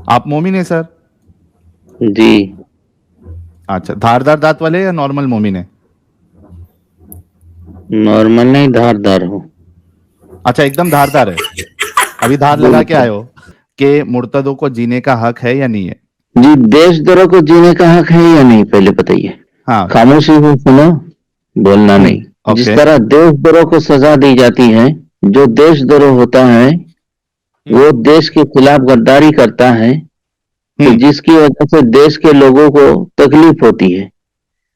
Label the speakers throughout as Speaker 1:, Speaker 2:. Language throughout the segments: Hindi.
Speaker 1: आप मोमिन है सर?
Speaker 2: जी।
Speaker 1: अच्छा, धारदार दांत वाले या नॉर्मल मोमिन है?
Speaker 2: नॉर्मल नहीं, धारदार हो।
Speaker 1: अच्छा, एकदम धारदार है। अभी धार लगा के
Speaker 2: बिल्कुल।
Speaker 1: आए हो कि मुर्तदों को जीने का हक है या नहीं है?
Speaker 2: जी, देशद्रोह को जीने का हक है या नहीं, पहले बताइए।
Speaker 1: हाँ।
Speaker 2: खामोशी से सुनो, बोलना नहीं। जिस
Speaker 1: ओके।
Speaker 2: तरह देशद्रोह को सजा दी जाती है, जो देशद्रोह होता है वो देश के खिलाफ गद्दारी करता है, तो
Speaker 1: हम्म।
Speaker 2: जिसकी वजह से देश के लोगों को तकलीफ होती है।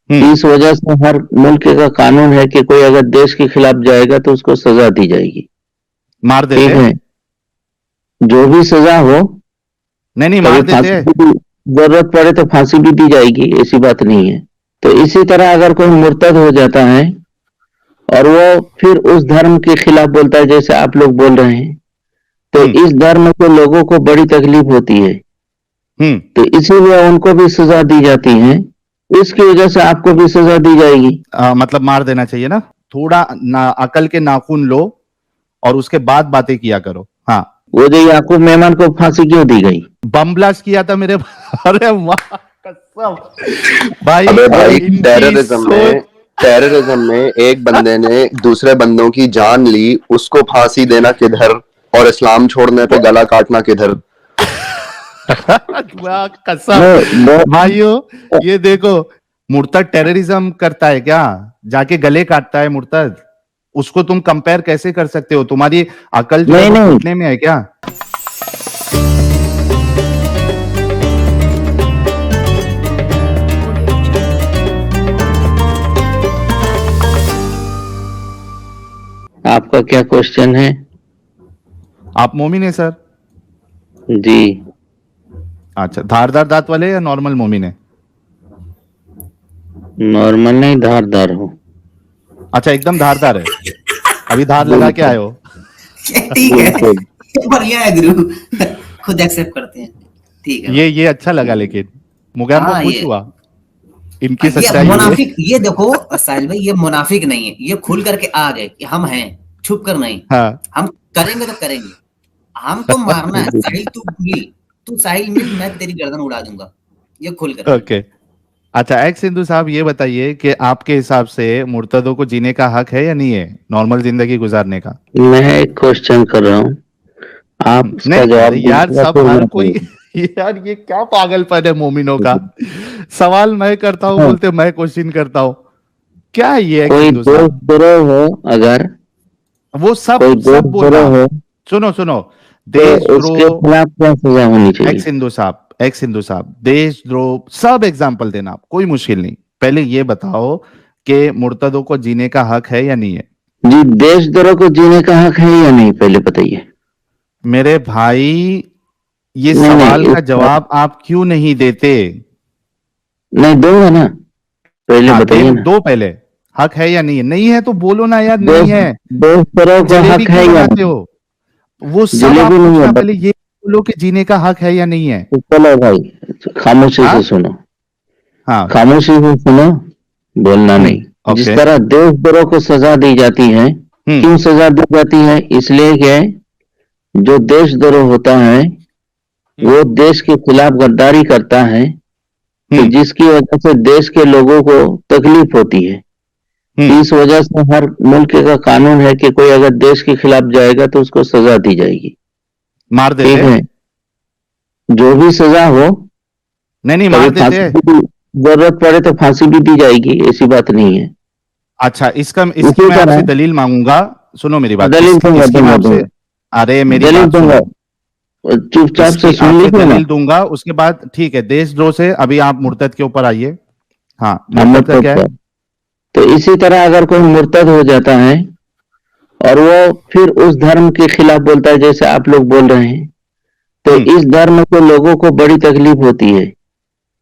Speaker 1: हम्म।
Speaker 2: इस वजह से हर मुल्क का कानून है कि कोई अगर देश के खिलाफ जाएगा तो उसको सजा दी जाएगी।
Speaker 1: मार
Speaker 2: ठीक
Speaker 1: देते?
Speaker 2: है, जो भी सजा हो।
Speaker 1: नहीं नहीं,
Speaker 2: कभी
Speaker 1: मार देते
Speaker 2: फांसी
Speaker 1: हैं।
Speaker 2: की जरूरत पड़े तो फांसी भी दी जाएगी, ऐसी बात नहीं है। तो इसी तरह अगर कोई मुर्तद हो जाता है और वो फिर उस धर्म के खिलाफ बोलता है, जैसे आप लोग बोल रहे हैं, तो
Speaker 1: हम्म।
Speaker 2: इस धर्म के लोगों को बड़ी तकलीफ होती है।
Speaker 1: हम्म।
Speaker 2: तो इसीलिए उनको भी सजा दी जाती है, इसकी वजह से आपको भी सजा दी जाएगी।
Speaker 1: मतलब मार देना चाहिए ना? थोड़ा अकल के नाखून लो और उसके बाद बातें किया करो। हाँ।
Speaker 2: वो जो याकूब मेमन को फांसी क्यों दी गई?
Speaker 1: बम ब्लास्ट किया था मेरे अरे वाह, कसम भाई।
Speaker 3: अबे भाई,
Speaker 1: इनकी सोच।
Speaker 3: टेररिज्म में एक बंदे ने दूसरे बंदों की जान ली, उसको फांसी देना किधर, और इस्लाम छोड़ने पे गला काटना किधर।
Speaker 1: वाह, कसम।
Speaker 2: वो
Speaker 1: भाइयों, ये देखो, मुर्तद टेररिज्म करता है क्या? जाके गले काटता है मुर्तद। उसको तुम कंपेयर कैसे कर सकते हो? तुम्हारी अकल जो है
Speaker 2: नहीं
Speaker 1: वो
Speaker 2: नहीं,
Speaker 1: घुटने में है क्या?
Speaker 2: आपका क्या क्वेश्चन है?
Speaker 1: आप मोमिन है सर?
Speaker 2: जी।
Speaker 1: अच्छा, धारदार दांत वाले या नॉर्मल मोमिन है?
Speaker 2: नॉर्मल नहीं, धारदार हो।
Speaker 1: अच्छा, एकदम धारदार है। अभी धार लगा के
Speaker 2: बिल्कुल।
Speaker 1: आए हो?
Speaker 4: ठीक है,
Speaker 2: बिल्कुल।
Speaker 4: बढ़िया है गुरु। खुद एक्सेप्ट करते हैं। ठीक है
Speaker 1: ये अच्छा लगा, लेकिन मुगैन को
Speaker 4: हाँ
Speaker 1: खुश
Speaker 4: ये
Speaker 1: हुआ इनकी
Speaker 4: ये
Speaker 1: सच्चाई ये।
Speaker 4: मुनाफिक, ये देखो साहिल भाई, ये मुनाफिक नहीं है, ये खुल करके आ गए कि हम हैं, छुप कर नहीं।
Speaker 1: हाँ।
Speaker 4: हम करेंगे तो करेंगे, हमको मारना है। साहिल तू मिल, तू साहिल मिल, मैं तेरी गर्दन उड़ा दूंगा, ये खुल कर।
Speaker 1: ओके। अच्छा, एक्स सिंधु साहब, ये बताइए कि आपके हिसाब से मुर्तदों को जीने का हक है या नहीं है, नॉर्मल जिंदगी गुजारने का?
Speaker 2: मैं एक क्वेश्चन कर रहा हूँ, आप उसका
Speaker 1: नहीं, अरे
Speaker 2: जवाब
Speaker 1: यार,
Speaker 2: दीजिएगा
Speaker 1: सब
Speaker 2: फिर
Speaker 1: हर
Speaker 2: मैं
Speaker 1: कोई
Speaker 2: कहूँगा।
Speaker 1: यार, ये क्या पागलपन है मोमिनों का? सवाल मैं करता हूँ,
Speaker 2: हाँ,
Speaker 1: बोलते मैं क्वेश्चन करता हूँ। क्या है ये एक्स
Speaker 2: कोई
Speaker 1: सिंधु साहब?
Speaker 2: देशद्रोह हो, अगर
Speaker 1: वो सब
Speaker 2: कोई
Speaker 1: सब बोला।
Speaker 2: देशद्रोह हो
Speaker 1: सुनो सुनो,
Speaker 2: तो उसके
Speaker 1: देशद्रोह।
Speaker 2: खिलाफ क्या सजा होनी चाहिए?
Speaker 1: एक्स हिंदू साहब, देशद्रोह सब एग्जाम्पल देना आप, कोई मुश्किल नहीं। पहले ये बताओ कि मुर्तदों को जीने का हक है या नहीं है?
Speaker 2: जी, देशद्रोह को जीने का हक है या नहीं, पहले बताइए।
Speaker 1: मेरे भाई, ये
Speaker 2: नहीं
Speaker 1: सवाल
Speaker 2: नहीं,
Speaker 1: का जवाब आप क्यों नहीं देते?
Speaker 2: नहीं दूंगा ना, पहले
Speaker 1: हाँ,
Speaker 2: बताइए ना।
Speaker 1: दो पहले। हक है या नहीं है? नहीं है तो बोलो ना यार, नहीं
Speaker 2: देश
Speaker 1: है।
Speaker 2: देशद्रोह
Speaker 1: फिर
Speaker 2: का
Speaker 1: जलेबी
Speaker 2: हक है
Speaker 1: क्यों
Speaker 2: या
Speaker 1: बनाते
Speaker 2: नहीं?
Speaker 1: हो? वो सब आप
Speaker 2: जलेबी नहीं है,
Speaker 1: पूछना,
Speaker 2: बस।
Speaker 1: पहले ये बोलो कि जीने का हक है या नहीं है।
Speaker 2: चलो भाई, खामोशी से
Speaker 1: हाँ।
Speaker 2: सुनो,
Speaker 1: हाँ।
Speaker 2: खामोशी से सुनो, बोलना नहीं। जिस
Speaker 1: ओके।
Speaker 2: तरह देशद्रोह को सजा दी जाती है,
Speaker 1: हम्म।
Speaker 2: क्यों सजा दी जाती है? इसलिए कि जो देशद्रोह होता है वो देश के खिलाफ गद्दारी करता है, तो
Speaker 1: हम्म।
Speaker 2: जिसकी वजह से देश के लोगों को तकलीफ होती है।
Speaker 1: हम्म।
Speaker 2: इस वजह से हर मुल्क का कानून है कि कोई अगर देश के खिलाफ जाएगा तो उसको सजा दी जाएगी।
Speaker 1: मार
Speaker 2: ठीक
Speaker 1: देते?
Speaker 2: है, जो भी सजा हो।
Speaker 1: नहीं नहीं,
Speaker 2: कभी
Speaker 1: मार देते।
Speaker 2: फांसी की जरूरत पड़े तो फांसी भी दी जाएगी, ऐसी बात नहीं है।
Speaker 1: अच्छा, इसकी
Speaker 2: इसी
Speaker 1: मैं आपसे
Speaker 2: तरह
Speaker 1: दलील मांगूंगा। सुनो मेरी बात,
Speaker 2: दलील
Speaker 1: इसकी
Speaker 2: दूंगा
Speaker 1: इसकी मैं
Speaker 2: दूंगा
Speaker 1: आपसे।
Speaker 2: दूंगा,
Speaker 1: अरे मेरी
Speaker 2: दलील
Speaker 1: बात
Speaker 2: दूंगा,
Speaker 1: सुनो।
Speaker 2: चुपचाप से
Speaker 1: इसकी
Speaker 2: सुन
Speaker 1: आपसे
Speaker 2: लीजिए ना।
Speaker 1: दलील दूंगा, उसके बाद ठीक है, देशद्रोह से अभी आप मुर्तद के ऊपर आइए। हाँ,
Speaker 2: हम
Speaker 1: मुर्तद का
Speaker 2: मुर्तद
Speaker 1: क्या है?
Speaker 2: पर। तो इसी तरह अगर कोई मुर्तद हो जाता है और वो फिर उस धर्म के खिलाफ बोलता है, जैसे आप लोग बोल रहे हैं, तो
Speaker 1: हम्म।
Speaker 2: इस धर्म के लोगों को बड़ी तकलीफ होती है।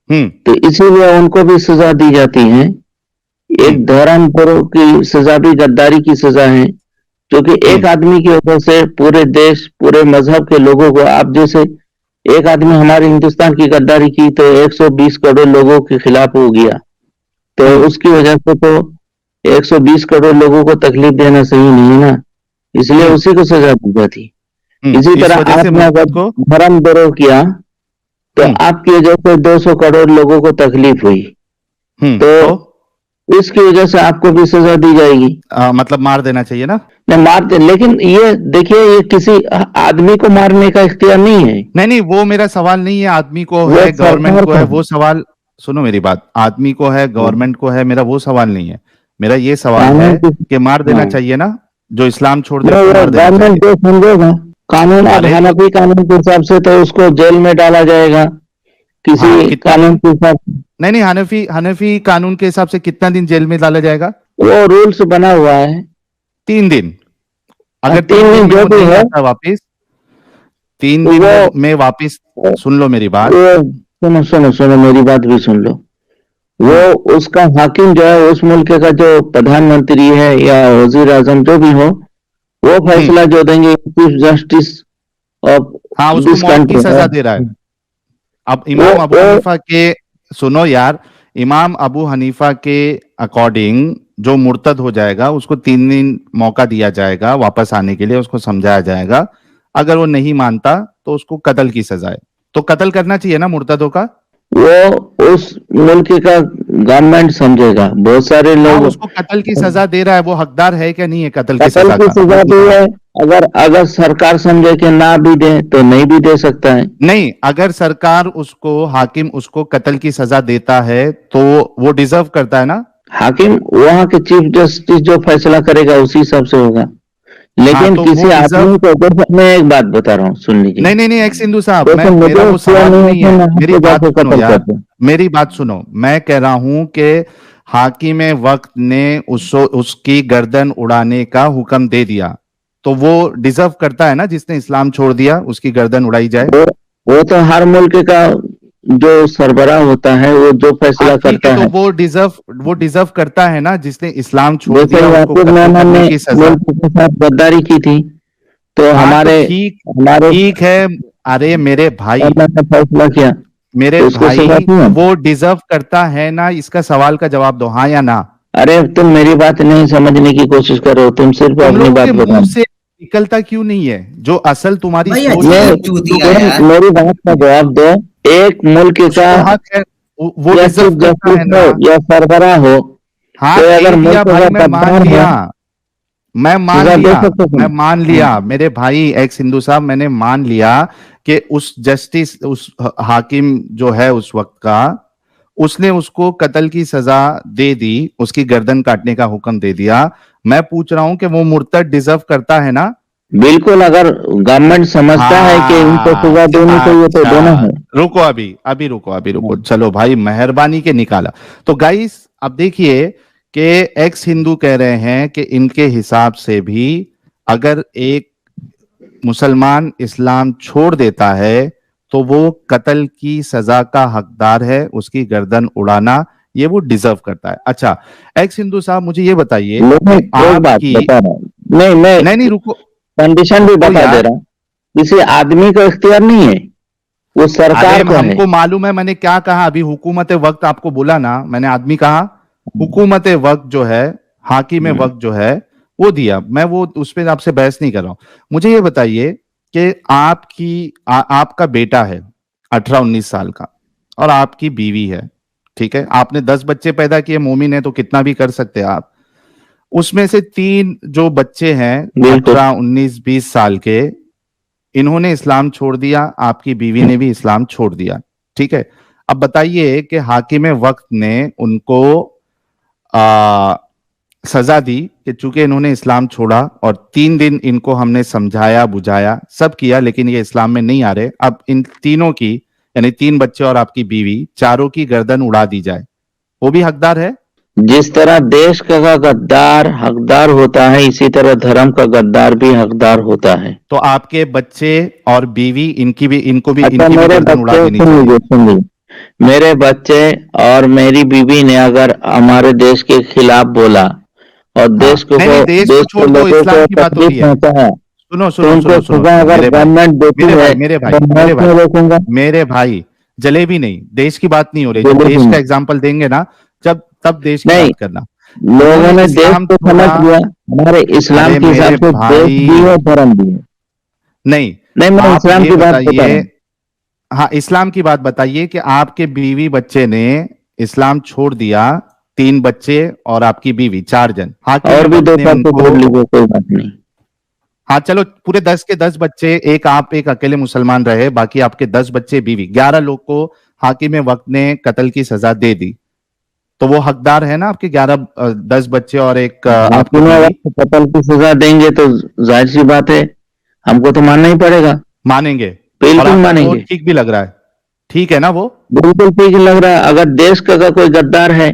Speaker 1: हम्म।
Speaker 2: तो इसीलिए उनको भी सजा दी जाती है।
Speaker 1: हम्म।
Speaker 2: एक धर्मद्रोह की सजा भी गद्दारी की सजा है, क्योंकि
Speaker 1: हम्म।
Speaker 2: एक आदमी की वजह से पूरे देश, पूरे मजहब के लोगों को, आप जैसे एक आदमी हमारे हिंदुस्तान की गद्दारी की तो 120 करोड़ लोगों के खिलाफ हो गया, तो
Speaker 1: हम्म।
Speaker 2: उसकी वजह से तो 120 करोड़ लोगों को तकलीफ देना सही नहीं है ना, इसलिए
Speaker 1: हम्म।
Speaker 2: उसी को सजा दी जाती। इसी
Speaker 1: इस
Speaker 2: तरह
Speaker 1: वजह से
Speaker 2: आपने अगर
Speaker 1: मुर्तद को।
Speaker 2: धर्मद्रोह किया तो आपकी वजह से 200 करोड़ लोगों को तकलीफ हुई, तो इसकी वजह से आपको भी सजा दी जाएगी।
Speaker 1: मतलब मार देना चाहिए ना?
Speaker 2: नहीं मार दे, लेकिन ये देखिए, ये किसी आदमी को मारने का इख्तियार नहीं है।
Speaker 1: नहीं, वो मेरा सवाल नहीं है आदमी को
Speaker 2: वो
Speaker 1: है गवर्नमेंट
Speaker 2: सरकार
Speaker 1: को
Speaker 2: का
Speaker 1: है,
Speaker 2: है।
Speaker 1: वो सवाल सुनो मेरी बात, आदमी को है गवर्नमेंट को है, मेरा वो सवाल नहीं है। मेरा ये सवाल है
Speaker 2: कानून की-
Speaker 1: कि मार देना
Speaker 2: हाँ।
Speaker 1: चाहिए ना, जो इस्लाम छोड़ दे
Speaker 2: नहीं,
Speaker 1: उसको
Speaker 2: वो
Speaker 1: मार देना चाहिए।
Speaker 2: गवर्नमेंट जो समझेगा, कानून अब
Speaker 1: अरे तो
Speaker 2: हनफी कानून के हिसाब से तो उसको जेल में डाला जाएगा,
Speaker 1: हाँ,
Speaker 2: किसी
Speaker 1: कितना
Speaker 2: कानून
Speaker 1: दिन?
Speaker 2: के हिसाब से।
Speaker 1: नहीं, हनफी कानून के हिसाब से कितना दिन जेल में डाला जाएगा?
Speaker 2: वो रूल्स बना हुआ है।
Speaker 1: 3 दिन। अगर
Speaker 2: 3
Speaker 1: 3 दिन
Speaker 2: दिन
Speaker 1: में
Speaker 2: जो
Speaker 1: वो
Speaker 2: भी
Speaker 1: नहीं
Speaker 2: है,
Speaker 1: आता वापिस, 3
Speaker 2: तो
Speaker 1: दिन
Speaker 2: वो
Speaker 1: में वापिस, सुन लो मेरी बात।
Speaker 2: सुनो सुनो सुनो, मेरी बात भी सुन लो। वो उसका हाकिम जो है, उस मुल्क का जो प्रधानमंत्री है या वजीर आजम जो भी हो, वो फैसला जो देंगे, चीफ जस्टिस ऑफ
Speaker 1: हाँ, उसको
Speaker 2: दिस
Speaker 1: मौत की
Speaker 2: कंट्री
Speaker 1: सजा
Speaker 2: है।
Speaker 1: दे रहा है। अब इमाम अबू हनीफा के, सुनो यार, इमाम अबू हनीफा के अकॉर्डिंग जो मुर्तद हो जाएगा उसको 3 दिन मौका दिया जाएगा वापस आने के लिए, उसको समझाया जाएगा। अगर वो नहीं मानता तो उसको कत्ल की सजा है। तो कत्ल करना चाहिए ना मुर्तदों का?
Speaker 2: वो उस मुल्क का गवर्नमेंट समझेगा। बहुत सारे
Speaker 1: हाँ,
Speaker 2: लोग
Speaker 1: उसको कत्ल की सजा दे रहा है, वो हकदार है क्या नहीं है कत्ल की
Speaker 2: कत्ल
Speaker 1: सजा
Speaker 2: की
Speaker 1: का?
Speaker 2: सजा दी है। अगर सरकार समझे कि ना भी दे तो नहीं भी दे सकता है।
Speaker 1: नहीं, अगर सरकार उसको, हाकिम उसको कत्ल की सजा देता है तो वो डिजर्व करता है ना?
Speaker 2: हाकिम वहां के चीफ जस्टिस जो फैसला करेगा उसी हिसाब से होगा।
Speaker 1: हाँ,
Speaker 2: लेकिन
Speaker 1: तो
Speaker 2: किसी
Speaker 1: वो डिजर्व,
Speaker 2: आदमी को, जैसे मैं एक बात बता रहा हूँ, सुन लीजिए।
Speaker 1: नहीं नहीं नहीं, एक्स हिंदू साहब,
Speaker 2: देखो, मुझे
Speaker 1: मेरा वो
Speaker 2: इख्तियार
Speaker 1: सवाल
Speaker 2: नहीं है
Speaker 1: नहीं
Speaker 2: कि
Speaker 1: है,
Speaker 2: मैं
Speaker 1: मेरी
Speaker 2: आपको
Speaker 1: बात
Speaker 2: जाके
Speaker 1: सुनो
Speaker 2: कत्ल
Speaker 1: यार,
Speaker 2: कर दूं।
Speaker 1: मेरी बात सुनो। मैं कह रहा हूं कि हाकिम वक्त ने उसकी गर्दन उड़ाने का हुक्म दे दिया, तो वो डिजर्व करता है ना, जिसने इस्लाम छोड़ दिया उसकी गर्दन उड़ाई जाए।
Speaker 2: वो तो हर मुल्क का जो सरबराह होता है, वो जो
Speaker 1: हाँ
Speaker 2: फैसला
Speaker 1: ठीक है,
Speaker 2: करता
Speaker 1: तो
Speaker 2: है।
Speaker 1: वो डिजर्व करता है ना, जिसने इस्लाम छोड़
Speaker 2: जैसे
Speaker 1: दिया उसको
Speaker 2: याकूब
Speaker 1: कत्ल
Speaker 2: मेमन
Speaker 1: करने
Speaker 2: ने
Speaker 1: की सजा।
Speaker 2: मुल्क के साथ गद्दारी की थी, तो
Speaker 1: हाँ तो
Speaker 2: हमारे
Speaker 1: ठीक,
Speaker 2: हमारे
Speaker 1: ठीक है। अरे मेरे भाई,
Speaker 2: अल्लाह ने फैसला किया,
Speaker 1: मेरे
Speaker 2: तो उसको सजा
Speaker 1: भाई,
Speaker 2: दी है।
Speaker 1: वो डिजर्व करता है ना? इसका सवाल का जवाब दो, हाँ या ना।
Speaker 2: अरे तुम मेरी बात नहीं समझने की कोशिश कर रहे हो, तुम सिर्फ
Speaker 1: तुम
Speaker 2: अपनी
Speaker 1: लोगों
Speaker 2: बात
Speaker 1: के
Speaker 2: बता
Speaker 1: मुंह
Speaker 2: रहे
Speaker 1: से निकलता क्यों नहीं है जो असल तुम्हारी
Speaker 4: भाई
Speaker 1: सोच
Speaker 2: हो।
Speaker 1: है?
Speaker 4: अजीब
Speaker 1: वो
Speaker 4: चूतिया
Speaker 2: तुम
Speaker 4: यार।
Speaker 2: मेरी बात का जवाब दो। एक मुल्क का
Speaker 1: उसको हक है, वो
Speaker 2: या
Speaker 1: डिजर्व
Speaker 2: चीफ
Speaker 1: करता
Speaker 2: जस्टिस
Speaker 1: है
Speaker 2: हो
Speaker 1: ना।
Speaker 2: या सरबराह हो,
Speaker 1: हाँ
Speaker 2: कोई
Speaker 1: दे
Speaker 2: अगर
Speaker 1: दिया
Speaker 2: मुल्क
Speaker 1: भाई,
Speaker 2: का
Speaker 1: मैं मान
Speaker 2: गद्दार
Speaker 1: लिया,
Speaker 2: है,
Speaker 1: मैं मान
Speaker 2: सजा दे
Speaker 1: लिया,
Speaker 2: सकते
Speaker 1: मैं
Speaker 2: तुम।
Speaker 1: मान लिया मेरे भाई एक्स हिंदू साहब, मैंने मान लिया कि उस जस्टिस, उस हाकिम जो है उस वक्त का, उसने उसको कत्ल की सजा दे दी, उसकी गर्दन काटने का हुक्म दे दिया। मैं पूछ रहा हूं कि वो मुर्तद डिजर्व करता है ना?
Speaker 2: बिल्कुल, अगर गवर्नमेंट समझता है कि इनको
Speaker 1: हाँ,
Speaker 2: सजा देनी चाहिए तो देना
Speaker 1: अच्छा,
Speaker 2: है।
Speaker 1: रुको अभी रुको, चलो भाई, मेहरबानी के निकाला। तो गाइस अब देखिए कि एक्स हिंदू कह रहे हैं कि इनके हिसाब से भी अगर एक मुसलमान इस्लाम छोड़ देता है तो वो कत्ल की सजा का हकदार है, उसकी गर्दन उड़ाना ये वो डिजर्व करता है। अच्छा एक्स हिंदू साहब, मुझे ये बताइए
Speaker 2: लेकिन
Speaker 1: कि
Speaker 2: एक बात
Speaker 1: आपकी,
Speaker 2: बता रहा हूँ, नहीं मैं
Speaker 1: नहीं रुको,
Speaker 2: कंडीशन भी
Speaker 1: रुको
Speaker 2: बता दे
Speaker 1: यार।
Speaker 2: रहा हूँ। किसी आदमी को इख्तियार नहीं है, वो
Speaker 1: अरे
Speaker 2: सरकार को है।
Speaker 1: हमको मालूम है, मैंने क्या कहा अभी, हुकूमत वक्त आपको बोला ना, मैंने आदमी कहा। हुकूमत वक्त जो है, हाकिम वक्त जो है, वो दिया, मैं वो उस पर आपसे बहस नहीं कर रहा हूं। मुझे ये बताइए कि आपका बेटा है 18-19 साल का और आपकी बीवी है, ठीक है, आपने 10 बच्चे पैदा किए, मोमिन है तो कितना भी कर सकते हैं आप। उसमें से 3 जो बच्चे हैं
Speaker 2: बिल्कुल।
Speaker 1: 18, 19, 20 साल के, इन्होंने इस्लाम छोड़ दिया, आपकी बीवी ने भी इस्लाम छोड़ दिया, ठीक है। अब बताइए कि हाकिम वक्त ने उनको आ, सजा दी कि चूंकि इन्होंने इस्लाम छोड़ा और 3 दिन इनको हमने समझाया बुझाया सब किया, लेकिन ये इस्लाम में नहीं आ रहे, अब इन तीनों की, यानी 3 बच्चे और आपकी बीवी, चारों की गर्दन उड़ा दी जाए, वो भी हकदार है?
Speaker 2: जिस तरह देश का गद्दार हकदार होता है, इसी तरह धर्म का गद्दार भी हकदार होता है।
Speaker 1: तो आपके बच्चे और बीवी, इनको भी
Speaker 2: अच्छा,
Speaker 1: इनकी भी
Speaker 2: मेरे
Speaker 1: गर्दन उड़ा
Speaker 2: बच्चे
Speaker 1: देनी चाहिए?
Speaker 2: सुन लीजिए, मेरे बच्चे और मेरी बीवी ने अगर हमारे देश के खिलाफ बोला और
Speaker 1: हाँ, नहीं देश को
Speaker 2: देश
Speaker 1: छोड़
Speaker 2: के
Speaker 1: दो,
Speaker 2: लोगों
Speaker 1: इस्लाम
Speaker 2: को
Speaker 1: की बात हो
Speaker 2: तकलीफ
Speaker 1: रही है।
Speaker 2: पहुंचाया,
Speaker 1: सुनो
Speaker 2: तो
Speaker 1: सुनो
Speaker 2: उनको
Speaker 1: सुनो सुनो
Speaker 2: सजा
Speaker 1: सुनो
Speaker 2: अगर
Speaker 1: मेरे भाई,
Speaker 2: गवर्नमेंट देती
Speaker 1: मेरे
Speaker 2: है
Speaker 1: भाई, मेरे भाई,
Speaker 2: तो मैं
Speaker 1: मेरे भाई,
Speaker 2: क्यों रोकूंगा?
Speaker 1: मेरे भाई, जलेबी नहीं, देश की बात नहीं हो रही। जब
Speaker 2: जलेबी
Speaker 1: देश का
Speaker 2: नहीं,
Speaker 1: एग्जाम्पल देंगे ना, जब तब देश की
Speaker 2: नहीं,
Speaker 1: बात करना।
Speaker 2: लोगों
Speaker 1: उन्होंने
Speaker 2: ने देश
Speaker 1: इस्लाम
Speaker 2: को समझ
Speaker 1: छोड़ा।
Speaker 2: लिया, हमारे इस्लाम
Speaker 1: अरे
Speaker 2: के हिसाब
Speaker 1: मेरे
Speaker 2: से देश भी
Speaker 1: भाई,
Speaker 2: है, धर्म भी है।
Speaker 1: नहीं,
Speaker 2: नहीं, मैं
Speaker 1: आप
Speaker 2: इस्लाम
Speaker 1: ये
Speaker 2: की बात बता रहा
Speaker 1: बताइए,
Speaker 2: हूँ।
Speaker 1: हाँ, इस्लाम की बात बताइए कि आपके बीवी बच्चे ने इस्लाम छोड़ दिया, 3 बच्चे और आपकी बीवी, 4 जन। हाकिम
Speaker 2: और भी
Speaker 1: वक्त
Speaker 2: 2
Speaker 1: ने
Speaker 2: साल तो
Speaker 1: उनको,
Speaker 2: जोड़ लीजिए, कोई बात नहीं।
Speaker 1: हाँ चलो पूरे 10 के 10 बच्चे, एक आप एक अकेले मुसलमान रहे, बाकी आपके 10 बच्चे बीवी, 11 लोग को हाकिम वक्त ने कत्ल की सजा दे दी, तो वो हकदार है ना आपके 10 बच्चे और एक आपकी
Speaker 2: हाकिम
Speaker 1: बीवी?
Speaker 2: वक्त कत्ल की सजा देंगे तो जाहिर सी बात है, हमको तो मानना ही पड़ेगा।
Speaker 1: मानेंगे? और
Speaker 2: बिल्कुल
Speaker 1: आपको
Speaker 2: मानेंगे।
Speaker 1: ठीक भी लग रहा है? ठीक है ना वो?
Speaker 2: बिल्कुल ठीक लग रहा है। अगर देश का अगर कोई गद्दार है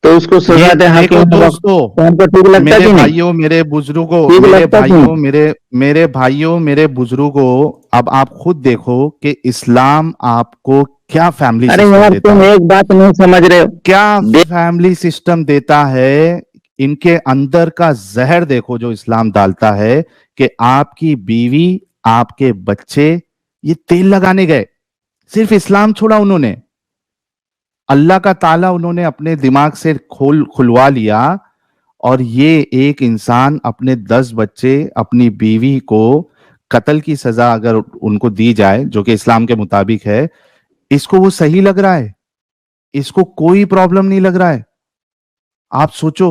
Speaker 2: तो उसको
Speaker 1: ये
Speaker 2: सजा दे हाकिम
Speaker 1: देखो
Speaker 2: वक्त,
Speaker 1: दोस्तों,
Speaker 2: तो हमको ठीक लगता
Speaker 1: मेरे
Speaker 2: कि नहीं?
Speaker 1: भाइयों, मेरे बुजुर्गों,
Speaker 2: ठीक
Speaker 1: मेरे
Speaker 2: लगता कि
Speaker 1: भाइयों,
Speaker 2: नहीं?
Speaker 1: मेरे भाइयों, मेरे बुजुर्गों, अब आप खुद देखो कि इस्लाम आपको क्या फैमिली
Speaker 2: अरे
Speaker 1: सिस्टम
Speaker 2: यार,
Speaker 1: देता
Speaker 2: तुम
Speaker 1: है,
Speaker 2: एक बात नहीं समझ रहे हो।
Speaker 1: क्या
Speaker 2: देश
Speaker 1: फैमिली सिस्टम देता है। इनके अंदर का जहर देखो जो इस्लाम डालता है, कि आपकी बीवी, आपके बच्चे, ये तेल लगाने गए, सिर्फ इस्लाम छोड़ा उन्होंने, अल्लाह का ताला उन्होंने अपने दिमाग से खुलवा लिया, और ये एक इंसान अपने 10 बच्चे, अपनी बीवी को कत्ल की सजा अगर उनको दी जाए, जो कि इस्लाम के मुताबिक है, इसको वो सही लग रहा है? इसको कोई प्रॉब्लम नहीं लग रहा है? आप सोचो,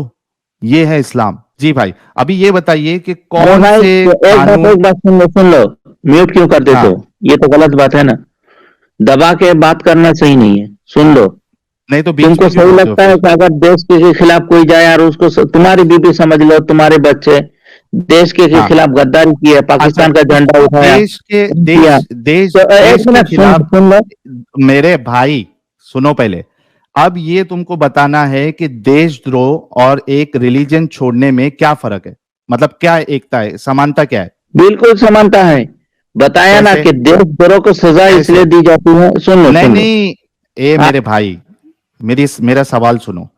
Speaker 1: ये है इस्लाम। जी भाई, अभी ये बताइए कि
Speaker 2: अरे
Speaker 1: कौन
Speaker 2: भाई,
Speaker 1: से कानून।
Speaker 2: एक बात सुन लो। म्यूट क्यों कर देते
Speaker 1: हाँ,
Speaker 2: हो? ये तो गलत बात है ना। दबा के बात करना सही नहीं है। सुन लो।
Speaker 1: नहीं तो बीच
Speaker 2: तुमको
Speaker 1: में क्यों
Speaker 2: सही
Speaker 1: बोलते हो
Speaker 2: लगता है
Speaker 1: फिर?
Speaker 2: कि अगर देश के खिलाफ कोई जाए और उसको तुम्हारी बीबी समझ लो, तुम्हारे बच्चे देश के
Speaker 1: हाँ,
Speaker 2: खिलाफ गद्दारी की है,
Speaker 1: अच्छा,
Speaker 2: पाकिस्तान का झंडा
Speaker 1: इसको
Speaker 2: उठाया, किया, तो
Speaker 1: देश
Speaker 2: एक
Speaker 1: के
Speaker 2: मिनट
Speaker 1: खिलाफ।
Speaker 2: सुन लो।
Speaker 1: मेरे भाई सुनो पहले, अब ये तुमको बताना है कि देशद्रोह और एक रिलीजन छोड़ने में क्या फर्क है, मतलब क्या एकता है, समानता क्या है?
Speaker 2: बिल्कुल समानता है। बताया ना
Speaker 1: कैसे?
Speaker 2: कि देशद्रोह को सजा
Speaker 1: कैसे?
Speaker 2: इसलिए दी जाती है। सुन लो,
Speaker 1: नहीं
Speaker 2: सुन लो।
Speaker 1: नहीं, ए
Speaker 2: हाँ,
Speaker 1: मेरे भाई, मेरा सवाल सुनो,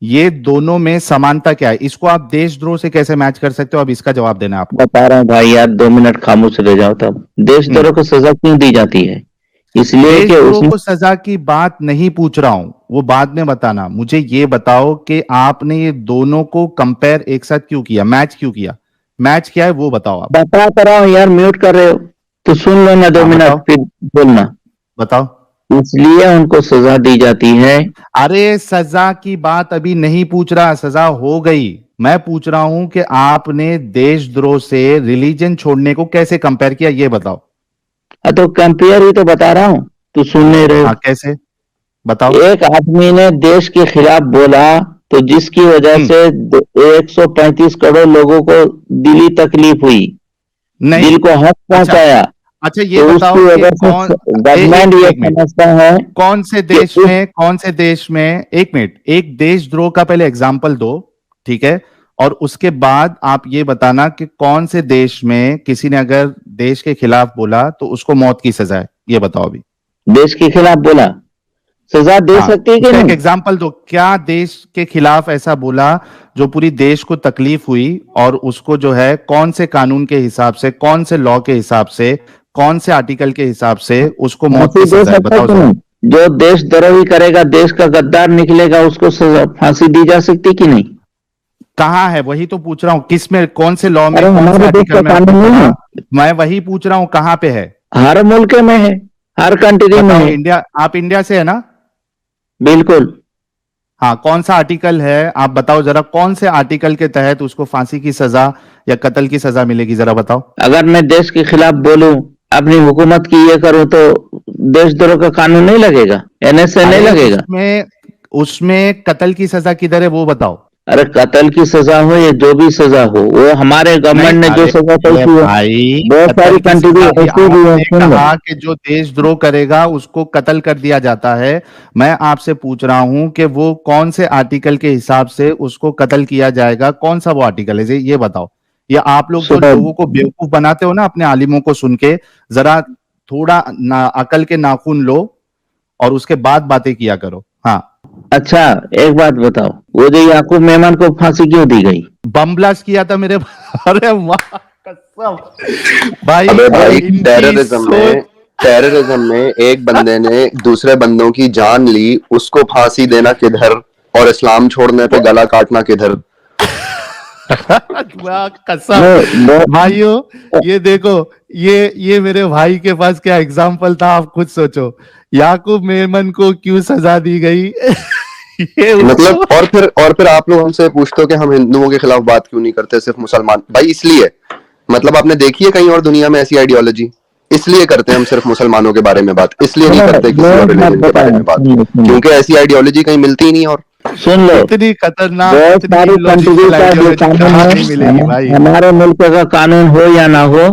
Speaker 1: ये दोनों में समानता क्या है? इसको आप देशद्रोह से कैसे मैच कर सकते हो? अब इसका जवाब देना है आपको।
Speaker 2: बता रहा हूँ भाई यार, 2 मिनट खामोश रह जाओ तब।
Speaker 1: हम्म
Speaker 2: देशद्रोह को सजा क्यों दी जाती है? इसलिए कि
Speaker 1: देशद्रोह
Speaker 2: उसमें
Speaker 1: को सजा की बात नहीं पूछ रहा हूं, वो बाद में बताना। मुझे ये बताओ कि आपने ये दोनों को कंपेयर एक साथ क्यों किया, मैच क्यों किया? मैच क्या है वो बताओ आप।
Speaker 2: बता तो रहा हूँ यार, म्यूट कर रहे हो तो सुन लो ना, दो
Speaker 1: हाँ
Speaker 2: मिनट
Speaker 1: बताओ,
Speaker 2: फिर बोलना।
Speaker 1: बताओ।
Speaker 2: इसलिए उनको सजा दी जाती है।
Speaker 1: अरे सजा की बात अभी नहीं पूछ रहा, सजा हो गई। मैं पूछ रहा हूं कि आपने देशद्रोह से रिलीजन छोड़ने को कैसे कंपेयर किया, ये बताओ।
Speaker 2: तो कंपेयर ही तो बता रहा हूँ, तू सुन नहीं रहे हो।
Speaker 1: हाँ कैसे, बताओ।
Speaker 2: एक आदमी ने देश के खिलाफ बोला, तो जिसकी वजह
Speaker 1: हम्म
Speaker 2: से 135 करोड़ लोगों को दिली तकलीफ हुई,
Speaker 1: नहीं,
Speaker 2: दिल को हक
Speaker 1: अच्छा,
Speaker 2: पहुंचाया,
Speaker 1: अच्छा ये
Speaker 2: तो
Speaker 1: बताओ
Speaker 2: उसकी
Speaker 1: कि
Speaker 2: वजह से
Speaker 1: कौन,
Speaker 2: गवर्नमेंट ये
Speaker 1: एक मिनट,
Speaker 2: समझता है
Speaker 1: कौन से
Speaker 2: कि
Speaker 1: देश में, कौन से देश में, एक मिनट, एक देशद्रोह का पहले एग्जाम्पल दो, ठीक है, और उसके बाद आप ये बताना कि कौन से देश में किसी ने अगर देश के खिलाफ बोला तो उसको मौत की सजा है, ये बताओ अभी।
Speaker 2: देश के खिलाफ बोला सजा दे
Speaker 1: हाँ,
Speaker 2: सकती है कि
Speaker 1: उसका एक
Speaker 2: नहीं?
Speaker 1: एग्जाम्पल दो, क्या देश के खिलाफ ऐसा बोला जो पूरी देश को तकलीफ हुई, और उसको जो है कौन से कानून के हिसाब से, कौन से लॉ के हिसाब से, कौन से आर्टिकल के हिसाब से उसको मौत
Speaker 2: फांसी
Speaker 1: की
Speaker 2: दे
Speaker 1: सजा है,
Speaker 2: सकता है
Speaker 1: बताओ
Speaker 2: कि
Speaker 1: जरा।
Speaker 2: नहीं? जो देशद्रोही करेगा, देश का गद्दार निकलेगा, उसको सजा फांसी दी जा सकती कि नहीं?
Speaker 1: कहाँ है, वही तो पूछ रहा हूँ, किस में, कौन से लॉ में,
Speaker 2: अरे
Speaker 1: कौन से
Speaker 2: हमारे देश
Speaker 1: आर्टिकल
Speaker 2: का
Speaker 1: में आपने
Speaker 2: कानून नहीं
Speaker 1: पढ़ा?
Speaker 2: है?
Speaker 1: मैं वही पूछ रहा हूँ, कहाँ पे है?
Speaker 2: हर मुल्क में है, हर कंट्री में
Speaker 1: बताओ।
Speaker 2: है।
Speaker 1: इंडिया, आप इंडिया से है ना?
Speaker 2: बिल्कुल।
Speaker 1: हाँ, कौन सा आर्टिकल है आप बताओ जरा, कौन से आर्टिकल के तहत उसको फांसी की सजा या कत्ल की सजा मिलेगी, जरा बताओ।
Speaker 2: अगर मैं देश के खिलाफ बोलूं, अपनी हुकूमत की ये करूं, तो देशद्रोह का कानून नहीं लगेगा, एनएसए नहीं
Speaker 1: अरे
Speaker 2: लगेगा।
Speaker 1: उसमें, उसमें कत्ल की सजा किधर है वो बताओ।
Speaker 2: अरे कत्ल की सजा हो या जो भी सजा हो, वो हमारे
Speaker 1: नहीं,
Speaker 2: गवर्नमेंट ने जो
Speaker 1: अरे
Speaker 2: सजा तय
Speaker 1: मेरे
Speaker 2: की है।
Speaker 1: भाई,
Speaker 2: बहुत सारी
Speaker 1: कत्ल की
Speaker 2: कंट्री
Speaker 1: सजा भी
Speaker 2: ऐसी भी है,
Speaker 1: आपने
Speaker 2: सुन लो।
Speaker 1: कहा कि जो देशद्रोह करेगा उसको कत्ल कर दिया जाता है। मैं आपसे पूछ रहा हूं कि वो कौन से आर्टिकल के हिसाब से उसको कत्ल किया जाएगा, कौन सा वो आर्टिकल है, ये बताओ। या आप लोग जो
Speaker 2: सुनो।
Speaker 1: लोगों को बेवकूफ बनाते हो ना अपने आलिमों को सुन के, जरा थोड़ा अकल के नाखून लो और उसके बाद बातें किया करो। हाँ,
Speaker 2: अच्छा, एक बात बताओ, वो जो याकूब मेमन को फांसी क्यों दी गई?
Speaker 1: बम ब्लास्ट किया था मेरे अरे वाह, कसम भाई,
Speaker 3: अबे भाई,
Speaker 1: इनकी सोच।
Speaker 3: टेररिज्म में एक बंदे ने दूसरे बंदों की जान ली, उसको फांसी देना किधर, और इस्लाम छोड़ने पे गला काटना किधर?
Speaker 1: वाह, कसम
Speaker 2: वो
Speaker 1: भाइयों, ये देखो, ये मेरे भाई के पास क्या एग्जाम्पल था, आप खुद सोचो। याकूब मेमन को क्यों सजा दी गई? ये
Speaker 3: मतलब
Speaker 1: उसको
Speaker 3: और फिर आप लोग हमसे पूछते हो कि हम हिंदुओं के खिलाफ बात क्यों नहीं करते, सिर्फ मुसलमान। भाई इसलिए, मतलब आपने देखी है कहीं और दुनिया में ऐसी आइडियोलॉजी? इसलिए करते हैं हम सिर्फ मुसलमानों के बारे में बात, इसलिए नहीं करते किसी और रिलीजन के बारे में बात, क्योंकि ऐसी आइडियोलॉजी कहीं मिलती ही नहीं। और
Speaker 2: सुन लो,
Speaker 1: इतनी खतरनाक,
Speaker 2: बहुत
Speaker 1: इतनी
Speaker 2: सारी कंट्री
Speaker 1: इलॉजिकल
Speaker 2: का जो
Speaker 1: आइडियोलॉजी
Speaker 2: कानून
Speaker 1: कहाँ
Speaker 2: है,
Speaker 1: नहीं मिलेगी भाई।
Speaker 2: हमारे मुल्क का कानून हो या ना हो,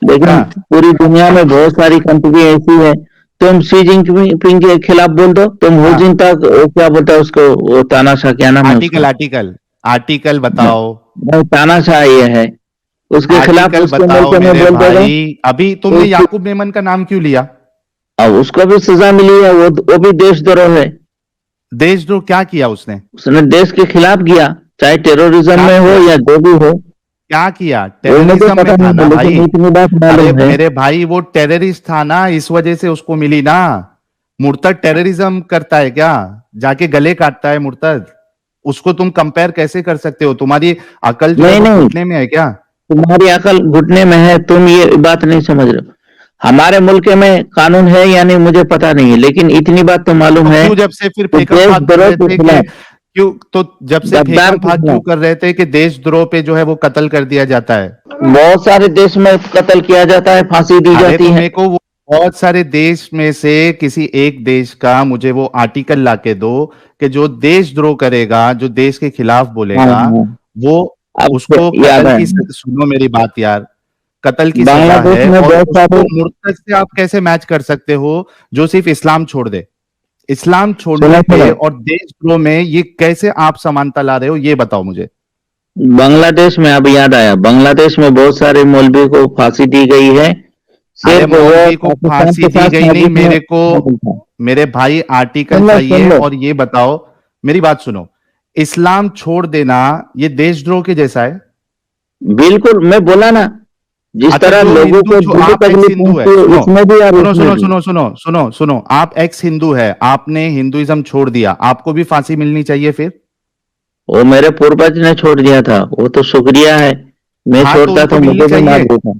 Speaker 2: लेकिन
Speaker 1: हाँ।
Speaker 2: पूरी दुनिया में बहुत सारी कंट्री ऐसी है। तुम शी जिनपिंग के खिलाफ बोल दो, तुम हो
Speaker 1: हाँ।
Speaker 2: जिन तक क्या बोलता है उसको, वो तानाशाह, क्या नाम है उसका?
Speaker 1: आर्टिकल बताओ,
Speaker 2: नहीं, तानाशाह ये है, उसके खिलाफ
Speaker 1: आर्टिकल
Speaker 2: उसके
Speaker 1: बताओ
Speaker 2: मुल्क में
Speaker 1: मेरे
Speaker 2: बोल देगा
Speaker 1: भाई। अभी
Speaker 2: तो
Speaker 1: तुमने
Speaker 2: उसको,
Speaker 1: याकूब मेमन का नाम क्यों लिया?
Speaker 2: अब उसको भी सजा मिली है, वो भी देशद्रोह है।
Speaker 1: देशद्रोह क्या किया उसने?
Speaker 2: उसने देश के खिलाफ किया, चाहे टेररिज्म
Speaker 1: क्या
Speaker 2: में हो
Speaker 1: किया?
Speaker 2: या जो भी हो।
Speaker 1: क्या किया?
Speaker 2: वो मुझे
Speaker 1: टेररिज्म में
Speaker 2: पता
Speaker 1: था
Speaker 2: नहीं
Speaker 1: ना
Speaker 2: है,
Speaker 1: भाई।
Speaker 2: लेकिन इतनी बात
Speaker 1: अरे
Speaker 2: मालूम है।
Speaker 1: मेरे भाई, वो टेररिस्ट था ना, इस वजह से उसको मिली ना। मुर्तद टेररिज्म करता है क्या? जाके गले काटता है मुर्तद। उसको तुम कंपेयर कैसे कर सकते हो? तुम्हारी अकल जो है
Speaker 2: नहीं
Speaker 1: वो
Speaker 2: नहीं,
Speaker 1: घुटने में है क्या?
Speaker 2: तुम्हारी अकल घुटने में है, तुम ये बात नहीं समझ रहे हो। हमारे मुल्क में कानून है या नहीं मुझे पता नहीं है, लेकिन इतनी बात तो मालूम
Speaker 1: तो
Speaker 2: है
Speaker 1: क्यों जब से फिर
Speaker 2: कि
Speaker 1: फेकम फाक कर
Speaker 2: देशद्रोह
Speaker 1: रहे
Speaker 2: के
Speaker 1: थे कि
Speaker 2: खिलाफ,
Speaker 1: क्यों, तो जब से
Speaker 2: गद्दार
Speaker 1: फेकम
Speaker 2: के
Speaker 1: फाक क्यों
Speaker 2: खिलाफ
Speaker 1: कर रहे थे कि देशद्रोह पे जो है वो कत्ल कर दिया जाता है?
Speaker 2: बहुत सारे देश में कत्ल किया जाता है, फांसी दी
Speaker 1: अरे
Speaker 2: जाती
Speaker 1: तो
Speaker 2: है।
Speaker 1: मेरे को वो बहुत सारे देश में से किसी एक देश का मुझे वो आर्टिकल लाके दो कि जो देशद्रोह करेगा, जो देश के खिलाफ
Speaker 2: हाँ
Speaker 1: बोलेगा,
Speaker 2: हाँ,
Speaker 1: वो
Speaker 2: अब
Speaker 1: उसको
Speaker 2: याद
Speaker 1: कत्ल
Speaker 2: है,
Speaker 1: की सुनो मेरी बात यार, कत्ल की सजा
Speaker 2: बांग्लादेश
Speaker 1: है।
Speaker 2: में
Speaker 1: और
Speaker 2: बहुत
Speaker 1: उसको
Speaker 2: सारे,
Speaker 1: मुर्तद से आप कैसे मैच कर सकते हो जो सिर्फ इस्लाम छोड़ दे? इस्लाम छोड़ने
Speaker 2: सुनो
Speaker 1: पे
Speaker 2: सुनो,
Speaker 1: और देशद्रोह में ये कैसे आप समानता ला रहे हो, ये बताओ मुझे।
Speaker 2: बांग्लादेश में अब याद आया, बांग्लादेश में बहुत सारे मौलवी को फांसी दी गई है,
Speaker 1: अरे
Speaker 2: सिर्फ वो
Speaker 1: मौलवी को
Speaker 2: पाकिस्तान
Speaker 1: फांसी
Speaker 2: के
Speaker 1: दी
Speaker 2: साथ
Speaker 1: गई नहीं,
Speaker 2: साजिश में
Speaker 1: मेरे को,
Speaker 2: शामिल था।
Speaker 1: मेरे भाई आर्टिकल
Speaker 2: सुन लो सुन
Speaker 1: चाहिए।
Speaker 2: लो,
Speaker 1: और ये बताओ, मेरी बात सुनो, इस्लाम छोड़ देना ये देशद्रोह के जैसा है?
Speaker 2: बिल्कुल, मैं बोला ना, जिस
Speaker 1: अच्छा,
Speaker 2: तरह
Speaker 1: जो
Speaker 2: लोगों को दिल्ली
Speaker 1: आप एक्स
Speaker 2: तकलीफ
Speaker 1: हिंदू है,
Speaker 2: पहुंचती है,
Speaker 1: सुनो
Speaker 2: इसमें भी और
Speaker 1: सुनो
Speaker 2: उसमें
Speaker 1: सुनो
Speaker 2: भी।
Speaker 1: सुनो सुनो सुनो सुनो, आप एक्स हिंदू है, आपने हिंदुइज्म छोड़ दिया, आपको भी फांसी मिलनी चाहिए फिर?
Speaker 2: वो मेरे पूर्वज ने छोड़ दिया था, वो तो शुक्रिया है, मैं
Speaker 1: हाँ, तो
Speaker 2: छोड़ता
Speaker 1: उनको
Speaker 2: तो
Speaker 1: मिलनी
Speaker 2: मुझे भी मार
Speaker 1: चाहिए।
Speaker 2: देता।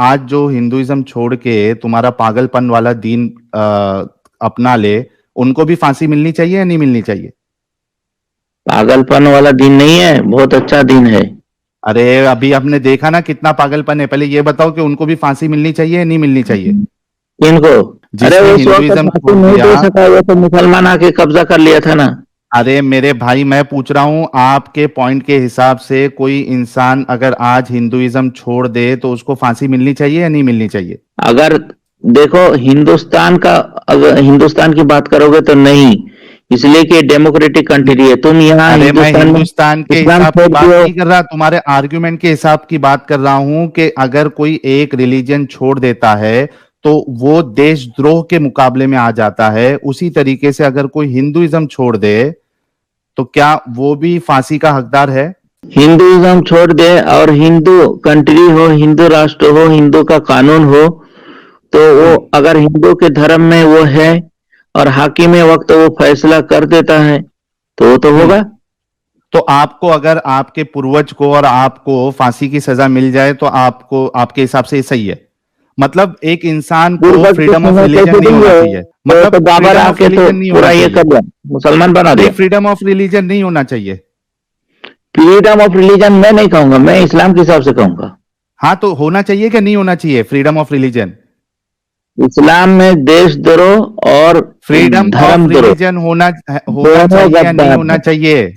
Speaker 1: आज जो हिंदुइज्म छोड़ के तुम्हारा पागलपन वाला दीन अपना ले, उनको भी फांसी मिलनी चाहिए या नहीं मिलनी चाहिए?
Speaker 2: पागलपन वाला दिन नहीं है, बहुत अच्छा दिन है।
Speaker 1: अरे अभी आपने देखा ना कितना पागलपन है। पहले ये बताओ कि उनको भी फांसी मिलनी चाहिए या नहीं मिलनी चाहिए?
Speaker 2: किनको? अरे
Speaker 1: जिसने
Speaker 2: उस वक्त
Speaker 1: हिंदुइज्म
Speaker 2: फांसी
Speaker 1: छोड़
Speaker 2: नहीं
Speaker 1: दिया।
Speaker 2: दे सका, वो तो मुसलमान आके कब्जा कर लिया था ना।
Speaker 1: अरे मेरे भाई, मैं पूछ रहा हूं आपके पॉइंट के हिसाब से, कोई इंसान अगर आज हिंदुइज्म छोड़ दे तो उसको फांसी मिलनी चाहिए या नहीं मिलनी चाहिए?
Speaker 2: अगर देखो हिंदुस्तान का, अगर हिंदुस्तान की बात करोगे तो नहीं, इसलिए कि डेमोक्रेटिक कंट्री है। तुम यहाँ
Speaker 1: अरे मैं
Speaker 2: हिंदुस्तान में
Speaker 1: हिंदुस्तान के
Speaker 2: इस्लाम
Speaker 1: हिसाब की
Speaker 2: छोड़
Speaker 1: बात
Speaker 2: दियो।
Speaker 1: नहीं कर रहा, तुम्हारे आर्ग्यूमेंट के हिसाब की बात कर रहा हूं कि अगर कोई एक रिलीजन छोड़ देता है तो वो देशद्रोह के मुकाबले में आ जाता है। उसी तरीके से अगर कोई हिंदुइज्म छोड़ दे तो क्या वो भी फांसी का हकदार है?
Speaker 2: हिंदुइज्म छोड़ दे और हिंदू कंट्री हो, हिंदू राष्ट्र हो, हिंदू का कानून हो, तो वो अगर हिंदू के धर्म में वो है और हाकिम वक्त वो फैसला कर देता है तो वो तो होगा।
Speaker 1: तो आपको, अगर आपके पूर्वज को और आपको फांसी की सजा मिल जाए तो आपको, आपके हिसाब से ये सही है? मतलब एक इंसान को
Speaker 2: पूर्वज को
Speaker 1: फ्रीडम ऑफ
Speaker 2: समय
Speaker 1: रिलीजन
Speaker 2: कैसे
Speaker 1: नहीं होना
Speaker 2: देंगे?
Speaker 1: चाहिए,
Speaker 2: तो
Speaker 1: मतलब
Speaker 2: बाबर
Speaker 1: फ्रीडम ऑफ
Speaker 2: आके तो
Speaker 1: रिलीजन नहीं
Speaker 2: पूरा
Speaker 1: होना
Speaker 2: ये
Speaker 1: चाहिए।
Speaker 2: कर दिया, मुसलमान बना
Speaker 1: नहीं,
Speaker 2: दिया।
Speaker 1: फ्रीडम ऑफ रिलीजन नहीं होना चाहिए।
Speaker 2: फ्रीडम ऑफ रिलीजन मैं नहीं कहूंगा, मैं इस्लाम के हिसाब से कहूंगा।
Speaker 1: हाँ, तो होना चाहिए कि नहीं होना चाहिए फ्रीडम ऑफ रिलीजन?
Speaker 2: इस्लाम में देशद्रोह और
Speaker 1: फ्रीडम ऑफ
Speaker 2: धर्मद्रोह
Speaker 1: रिलीजन होना
Speaker 2: दोनों
Speaker 1: चाहिए या नहीं
Speaker 2: गद्दार
Speaker 1: होना
Speaker 2: है।
Speaker 1: चाहिए?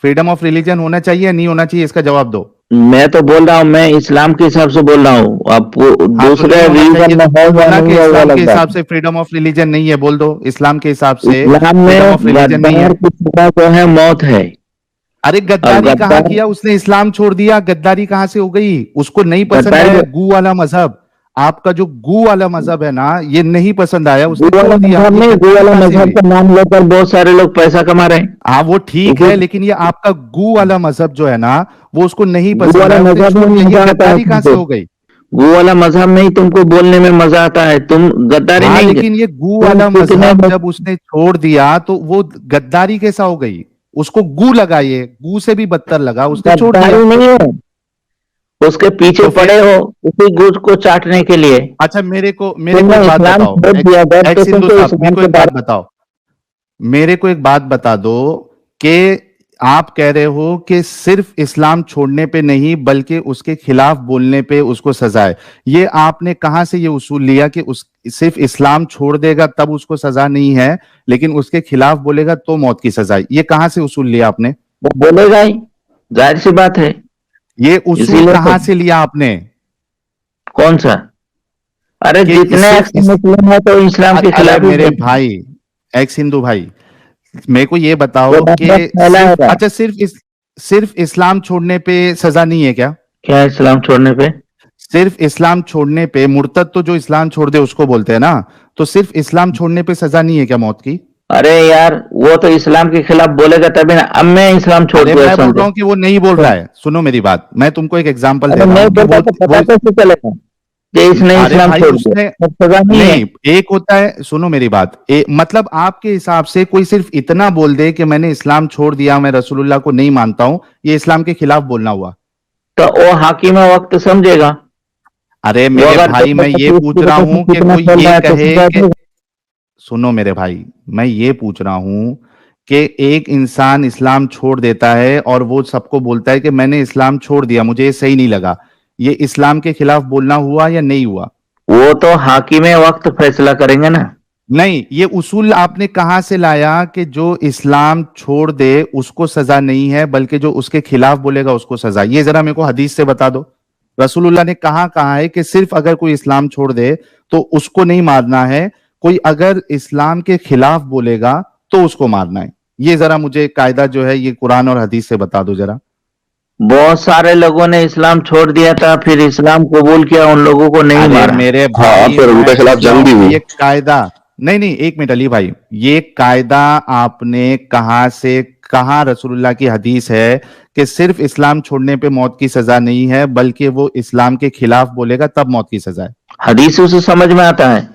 Speaker 1: फ्रीडम ऑफ रिलीजन होना चाहिए या नहीं होना चाहिए, इसका जवाब दो।
Speaker 2: मैं तो बोल रहा हूँ, मैं इस्लाम के हिसाब से बोल रहा हूँ, अब
Speaker 1: हाँ, तो
Speaker 2: दूसरे
Speaker 1: नहीं होना
Speaker 2: रिलीजन
Speaker 1: चाहिए
Speaker 2: में
Speaker 1: तो
Speaker 2: है
Speaker 1: बोल दो
Speaker 2: या
Speaker 1: ना
Speaker 2: नहीं
Speaker 1: कि
Speaker 2: है वो
Speaker 1: इस्लाम के
Speaker 2: अलग बात
Speaker 1: हिसाब से फ्रीडम ऑफ रिलीजन नहीं है, बोल दो इस्लाम के हिसाब
Speaker 2: है।
Speaker 1: से
Speaker 2: इस्लाम
Speaker 1: फ्रीडम
Speaker 2: में
Speaker 1: ऑफ रिलीजन नहीं
Speaker 2: गद्दार
Speaker 1: है।
Speaker 2: की सजा जो है मौत है।
Speaker 1: अरे
Speaker 2: और
Speaker 1: गद्दारी कहाँ
Speaker 2: गद्दार,
Speaker 1: किया उसने? इस्लाम छोड़ दिया, गद्दारी कहाँ से हो गई? उसको नहीं पसंद
Speaker 2: गद्दारी
Speaker 1: आया
Speaker 2: को,
Speaker 1: गू वाला मजहब। आपका जो गू वाला मजहब है ना, ये नहीं पसंद आया,
Speaker 2: गू
Speaker 1: उसने
Speaker 2: वाला
Speaker 1: छोड़ दिया।
Speaker 2: मजहब
Speaker 1: ये
Speaker 2: नहीं, गू
Speaker 1: गद्दारी
Speaker 2: वाला
Speaker 1: कहाँ से
Speaker 2: मजहब
Speaker 1: हुई?
Speaker 2: का नाम लेकर बहुत सारे लोग पैसा कमा रहे हैं।
Speaker 1: हाँ, वो ठीक
Speaker 2: इसी
Speaker 1: है, लेकिन ये आपका गू वाला मजहब जो है ना, वो उसको नहीं
Speaker 2: गू
Speaker 1: पसंद
Speaker 2: वाला
Speaker 1: आया, उसने
Speaker 2: मजहब में
Speaker 1: छोड़ दिया।
Speaker 2: मजा
Speaker 1: ये
Speaker 2: आता है
Speaker 1: गद्दारी कहाँ से
Speaker 2: तुमको,
Speaker 1: हो गई?
Speaker 2: गू वाला मजहब में ही तुमको बोलने में मजा आता है, तुम गद्दारी
Speaker 1: हाँ,
Speaker 2: नहीं
Speaker 1: लेकिन ये गू
Speaker 2: तुम
Speaker 1: वाला
Speaker 2: कितने
Speaker 1: मजहब जब उसने छोड़ दिया तो वो गद्दारी कैसा हो गई? उसको गू लगा, ये गू से भी बदतर लगा, उसने छोड़ दिया।
Speaker 2: गद्दारी नहीं है, उसके पीछे
Speaker 1: तो फिर
Speaker 2: पड़े हो उसी गुट को चाटने के लिए।
Speaker 1: अच्छा मेरे को
Speaker 2: तुमने
Speaker 1: एक बात
Speaker 2: इस्लाम
Speaker 1: बताओ,
Speaker 2: छोड़ दिया, जब
Speaker 1: एक्स
Speaker 2: तो
Speaker 1: हिंदू
Speaker 2: तुमको
Speaker 1: साहब, मेरे
Speaker 2: इस्लाम
Speaker 1: को
Speaker 2: के
Speaker 1: एक बात
Speaker 2: बारे
Speaker 1: बताओ, मेरे को एक बात बता दो कि आप कह रहे हो कि सिर्फ इस्लाम छोड़ने पे नहीं बल्कि उसके खिलाफ बोलने पे उसको सजा है। ये आपने कहां से ये उसूल लिया कि उस सिर्फ इस्लाम छोड़ देगा तब उसको सजा नहीं है, लेकिन उसके खिलाफ बोलेगा तो मौत की सजा है? ये कहां से उसूल लिया आपने?
Speaker 2: वो बोलेगा ही, जाहिर सी बात है।
Speaker 1: ये उसूल
Speaker 2: इसीलिए तो।
Speaker 1: कहां से लिया आपने
Speaker 2: कौन सा? अरे
Speaker 1: कि
Speaker 2: जितने
Speaker 1: सिर्फ
Speaker 2: एक्स मुस्लिम है तो इस्लाम के
Speaker 1: अरे
Speaker 2: खिलाफ ही
Speaker 1: मेरे
Speaker 2: बोलते हैं।
Speaker 1: भाई, एक्स हिंदू भाई, मेरे को ये
Speaker 2: वो
Speaker 1: बताओ कि
Speaker 2: नफरत
Speaker 1: सिर्फ
Speaker 2: फैलाएगा।
Speaker 1: अच्छा सिर्फ इस्लाम छोड़ने पे सजा नहीं है क्या?
Speaker 2: क्या है इस्लाम छोड़ने पे?
Speaker 1: सिर्फ इस्लाम छोड़ने पे, मुर्तद तो जो इस्लाम छोड़ दे उसको बोलते हैं ना, तो सिर्फ इस्लाम छोड़ने पे सजा नहीं है क्या मौत की?
Speaker 2: अरे यार, वो तो इस्लाम के खिलाफ बोलेगा तभी ना। अब मैं इस्लाम छोड़
Speaker 1: अरे
Speaker 2: दिया
Speaker 1: मैं बोल
Speaker 2: समझो
Speaker 1: रहा हूँ कि वो नहीं बोल
Speaker 2: तो।
Speaker 1: रहा है, सुनो मेरी बात, मैं तुमको एक एग्जांपल दे
Speaker 2: अरे
Speaker 1: रहा
Speaker 2: नहीं
Speaker 1: हूँ कि
Speaker 2: बोलता तो पता
Speaker 1: वो
Speaker 2: कैसे चलेगा कि इसने
Speaker 1: अरे
Speaker 2: इस्लाम
Speaker 1: भाई
Speaker 2: छोड़ दिया?
Speaker 1: उसने
Speaker 2: तब सजा नहीं है।
Speaker 1: नहीं, एक होता है, सुनो मेरी बात, मतलब आपके हिसाब से कोई सिर्फ इतना बोल दे कि मैंने इस्लाम छोड़ दिया, मैं रसूलुल्लाह को नहीं मानता हूं, ये इस्लाम के खिलाफ बोलना हुआ?
Speaker 2: तो वो हाकिम वक्त समझेगा।
Speaker 1: अरे
Speaker 2: वो
Speaker 1: मेरे
Speaker 2: अगर
Speaker 1: भाई मैं ये पूछ रहा हूं कि
Speaker 2: कितना
Speaker 1: वो
Speaker 2: चल
Speaker 1: ये
Speaker 2: रहा है तो
Speaker 1: कहे
Speaker 2: सजा
Speaker 1: कि
Speaker 2: देगा।
Speaker 1: सुनो मेरे भाई, मैं ये पूछ रहा हूं कि एक इंसान इस्लाम छोड़ देता है और वो सबको बोलता है कि मैंने इस्लाम छोड़ दिया, मुझे ये सही नहीं लगा, ये इस्लाम के खिलाफ बोलना हुआ या नहीं हुआ?
Speaker 2: वो तो हाकिम वक्त फैसला करेंगे ना।
Speaker 1: नहीं, ये उसूल आपने कहां से लाया कि जो इस्लाम छोड़ दे उसको सजा नहीं है बल्कि जो उसके खिलाफ बोलेगा उसको सजा? ये जरा मेरे को हदीस से बता दो, रसूलुल्लाह ने कहा कहा है कि सिर्फ अगर कोई इस्लाम छोड़ दे तो उसको नहीं मारना है, कोई अगर इस्लाम के खिलाफ बोलेगा तो उसको मारना है? ये जरा मुझे कायदा जो है ये कुरान और हदीस से बता दो जरा।
Speaker 2: बहुत सारे लोगों ने इस्लाम छोड़ दिया था, फिर इस्लाम कबूल किया, उन लोगों को नहीं
Speaker 1: अरे
Speaker 2: मारा।
Speaker 1: मेरे
Speaker 3: हाँ,
Speaker 1: भाई
Speaker 3: फिर
Speaker 1: मैं
Speaker 3: उनके खिलाफ
Speaker 1: पूछ रहा
Speaker 3: जंग
Speaker 1: हूं
Speaker 3: भी
Speaker 1: कि
Speaker 3: हुई।
Speaker 1: ये कायदा, नहीं नहीं एक मिनट अली भाई, ये कायदा आपने कहां से, कहां रसूलुल्लाह की हदीस है कि सिर्फ इस्लाम छोड़ने पे मौत की सजा नहीं है बल्कि वो इस्लाम के खिलाफ बोलेगा तब मौत की सजा है?
Speaker 2: हदीसों से समझ में आता है।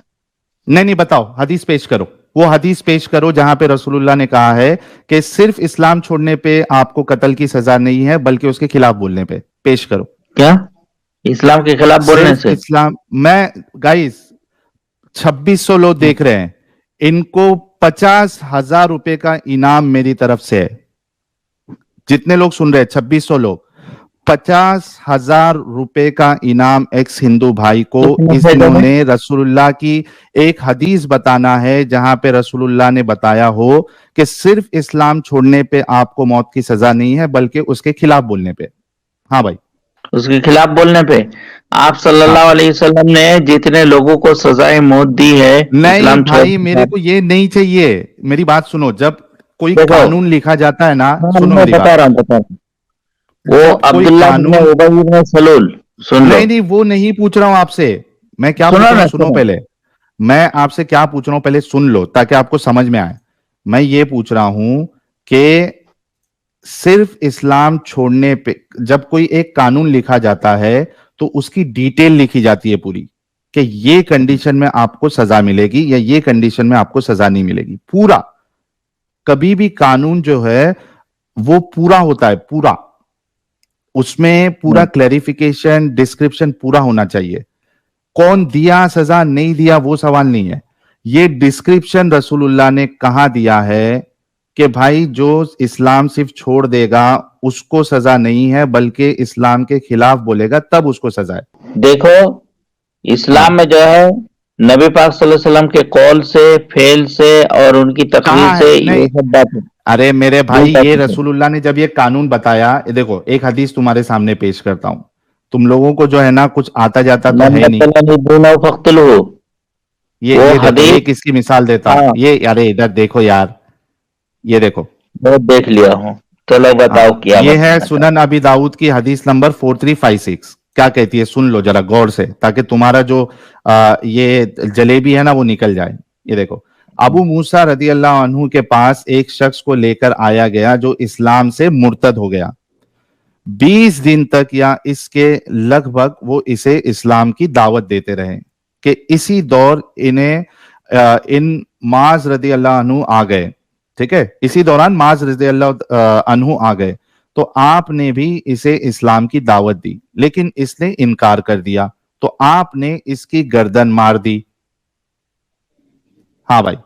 Speaker 1: नहीं नहीं बताओ, हदीस पेश करो, वो हदीस पेश करो जहां पे रसूलुल्लाह ने कहा है कि सिर्फ इस्लाम छोड़ने पे आपको कत्ल की सजा नहीं है बल्कि उसके खिलाफ बोलने पे, पेश करो।
Speaker 2: क्या? इस्लाम के खिलाफ बोलने
Speaker 1: सिर्फ
Speaker 2: से?
Speaker 1: इस्लाम, मैं गाइस 2600 लोग देख रहे हैं, इनको 50,000 रुपए का इनाम मेरी तरफ से है। जितने लोग सुन रहे हैं 2600 लोग, 50,000 रुपए का इनाम एक्स हिंदू भाई को,
Speaker 2: कितने
Speaker 1: इस
Speaker 2: भेजोगे?
Speaker 1: इन्होंने रसूलुल्लाह की एक हदीस बताना है जहां पे रसूलुल्लाह ने बताया हो कि सिर्फ इस्लाम छोड़ने पे आपको मौत की सजा नहीं है बल्कि उसके खिलाफ बोलने पे। हाँ भाई।
Speaker 2: उसके खिलाफ बोलने पे आप
Speaker 1: हाँ,
Speaker 2: सल्लल्लाहु अलैहि वसल्लम ने जितने लोगों को सजाए मौत दी है
Speaker 1: नहीं
Speaker 2: इस्लाम
Speaker 1: भाई
Speaker 2: छोड़ने
Speaker 1: मेरे
Speaker 2: पर।
Speaker 1: को ये नहीं चाहिए, मेरी बात सुनो, जब कोई
Speaker 2: देखो,
Speaker 1: कानून लिखा जाता है ना,
Speaker 2: हाँ
Speaker 1: सुनो
Speaker 2: मैं
Speaker 1: मेरी बात,
Speaker 2: बता रहा हूँ। वो
Speaker 1: जब कोई
Speaker 2: अब्दुल्लाह इब्न
Speaker 1: कानून,
Speaker 2: उबई इब्न सलूल, सुन लो।
Speaker 1: नहीं नहीं वो नहीं पूछ रहा हूं आपसे, मैं क्या
Speaker 2: सुनो
Speaker 1: पूछ रहा
Speaker 2: ना,
Speaker 1: हूं सुनो
Speaker 2: सुनो।
Speaker 1: पहले, मैं आपसे क्या पूछ रहा हूं पहले सुन लो ताकि आपको समझ में आए। मैं ये पूछ रहा हूं कि सिर्फ इस्लाम छोड़ने पे जब कोई एक कानून लिखा जाता है तो उसकी डिटेल लिखी जाती है पूरी, कि ये कंडीशन में आपको सजा मिलेगी या ये कंडीशन में आपको सजा नहीं मिलेगी, पूरा। कभी भी कानून जो है वो पूरा होता है, पूरा, उसमें पूरा क्लैरिफिकेशन डिस्क्रिप्शन पूरा होना चाहिए। कौन दिया सजा नहीं दिया वो सवाल नहीं है, ये डिस्क्रिप्शन रसूलुल्लाह ने कहां दिया है कि भाई जो इस्लाम सिर्फ छोड़ देगा उसको सजा नहीं है बल्कि इस्लाम के खिलाफ बोलेगा तब उसको सजा है।
Speaker 2: देखो, इस्लाम
Speaker 1: हाँ,
Speaker 2: में जो है नबी पाक सल्लल्लाहु अलैहि वसल्लम के कौल से, फेल से और उनकी तकरीर
Speaker 1: कहाँ है?
Speaker 2: से
Speaker 1: नहीं,
Speaker 2: ये सब बातें
Speaker 1: अरे मेरे भाई
Speaker 2: मिलता
Speaker 1: ये
Speaker 2: है।
Speaker 1: रसूलुल्लाह ने जब ये कानून बताया, ये देखो एक हदीस तुम्हारे सामने पेश करता हूं, तुम लोगों को जो है ना कुछ आता जाता तो
Speaker 2: मन
Speaker 1: है नहीं।
Speaker 2: बदलनी दूना फख्तुलहु। वो
Speaker 1: ये देखो
Speaker 2: हदीस।
Speaker 1: एक इसकी मिसाल देता हूं,
Speaker 2: हाँ,
Speaker 1: ये अरे इधर देखो यार, ये देखो।
Speaker 2: बहुत देख लिया हूँ। चलो
Speaker 1: हाँ,
Speaker 2: बताओ क्या
Speaker 1: ये है
Speaker 2: बताना चाहते।
Speaker 1: सुनन अबी दाऊद की हदीस नंबर 4356, क्या कहती है सुन लो जरा गौर से ताकि तुम्हारा जो ये जलेबी है ना वो निकल जाए। ये देखो, अबू मूसा रदी अल्लाह अन्हु के पास एक शख्स को लेकर आया गया जो इस्लाम से मुर्तद हो गया। 20 दिन तक या इसके लगभग वो इसे इस्लाम की दावत देते रहे कि इसी दौर इन्हें इन माज रदी अल्लाह अन्हु आ गए। ठीक है, इसी दौरान माज रदी अल्लाह अन्हु आ गए तो आपने भी इसे इस्लाम की दावत दी, लेकिन इसने इनकार कर दिया, तो आपने इसकी गर्दन मार दी। हाँ भाई,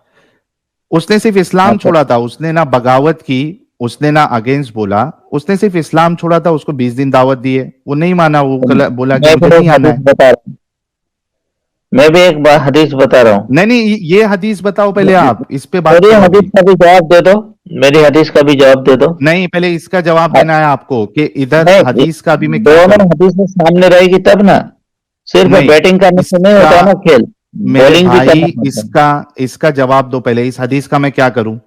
Speaker 1: उसने सिर्फ इस्लाम छोड़ा था, उसने ना बगावत की, उसने ना अगेंस्ट बोला, उसने सिर्फ इस्लाम छोड़ा था, उसको 20 दिन दावत दी है, वो नहीं माना, वो बोला कि
Speaker 2: मैं
Speaker 1: मुझे
Speaker 2: भी
Speaker 1: नहीं
Speaker 2: एक
Speaker 1: आना
Speaker 2: हदीस
Speaker 1: है।
Speaker 2: बता रहा हूँ, मैं भी एक हदीस बता रहा हूँ।
Speaker 1: नहीं, ये हदीस बताओ पहले, आप इस पे बात
Speaker 2: मेरी
Speaker 1: करो
Speaker 2: हदीस
Speaker 1: अभी।
Speaker 2: का भी जवाब दे दो, मेरी हदीस का भी जवाब दे दो।
Speaker 1: नहीं, पहले इसका जवाब देना है आपको कि इधर
Speaker 2: नहीं,
Speaker 1: हदीस का भी मैं क्या
Speaker 2: दोनों
Speaker 1: करूं।
Speaker 2: हदीसें सामने रहेगी तब ना, सिर्फ
Speaker 1: नहीं,
Speaker 2: बैटिंग करने से नहीं
Speaker 1: इसका
Speaker 2: होता ना खेल,
Speaker 1: मेरे
Speaker 2: बॉलिंग भी
Speaker 1: भाई,
Speaker 2: करना पड़ता है।
Speaker 1: इसका जवाब दो पहले, इस हदीस का मैं क्या करूं।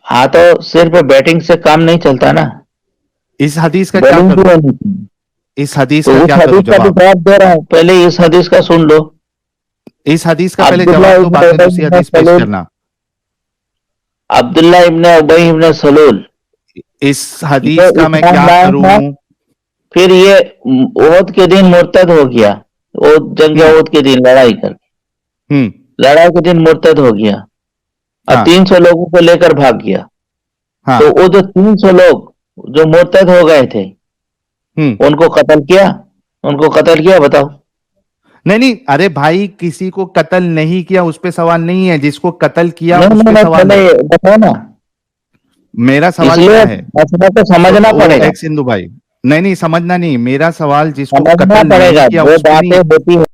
Speaker 2: हाँ, तो सिर्फ बैटिंग से काम नहीं चलता ना,
Speaker 1: इस हदीस का क्या
Speaker 2: बॉलिंग भी
Speaker 1: करूं,
Speaker 2: होनी चाहिए।
Speaker 1: इस हदीस
Speaker 2: तो
Speaker 1: का
Speaker 2: उस
Speaker 1: क्या करूं
Speaker 2: हदीस का भी
Speaker 1: जवाब।
Speaker 2: जवाब दे रहा हूँ, पहले इस हदीस का सुन लो।
Speaker 1: इस हदीस का पहले
Speaker 2: अब्दुल्ला
Speaker 1: जवाब दो,
Speaker 2: इब्न
Speaker 1: बाद में
Speaker 2: उबई
Speaker 1: दूसरी
Speaker 2: इब्न
Speaker 1: हदीस पेश
Speaker 2: सलूल,
Speaker 1: करना।
Speaker 2: अब्दुल्ला इब्न उबई इब्न सलूल,
Speaker 1: इस
Speaker 2: ये
Speaker 1: हदीस का मैं
Speaker 2: इस्लाम
Speaker 1: क्या
Speaker 2: लाया था,
Speaker 1: करूं।
Speaker 2: फिर ये ओहद के दिन मुर्तद हो गया, वो जंग
Speaker 1: हम्म।
Speaker 2: ओहद के दिन लड़ाई कर,
Speaker 1: हम्म।
Speaker 2: लड़ाई के दिन मुर्तद हो गया और
Speaker 1: हाँ।
Speaker 2: 300 लोगों को लेकर भाग गया।
Speaker 1: हाँ।
Speaker 2: तो वो जो 300 लोग जो मुर्तद हो गए थे,
Speaker 1: हम्म।
Speaker 2: उनको कत्ल किया, उनको कत्ल किया, बताओ।
Speaker 1: नहीं, अरे भाई, किसी को कत्ल नहीं किया उस पे सवाल नहीं है, जिसको कत्ल किया
Speaker 2: नहीं
Speaker 1: उस
Speaker 2: नहीं
Speaker 1: पे
Speaker 2: नहीं,
Speaker 1: सवाल
Speaker 2: पहले
Speaker 1: है।
Speaker 2: बताओ ना,
Speaker 1: मेरा सवाल क्या
Speaker 2: इसलिए
Speaker 1: है।
Speaker 2: मसला तो समझना
Speaker 1: ओ
Speaker 2: पड़ेगा,
Speaker 1: एक्स सिंधु भाई, नहीं समझना नहीं, मेरा सवाल जिसको
Speaker 2: समझना
Speaker 1: कत्ल नहीं
Speaker 2: पड़ेगा,
Speaker 1: किया
Speaker 2: दो
Speaker 1: उस पे नहीं
Speaker 2: बातें
Speaker 1: है।
Speaker 2: होती है।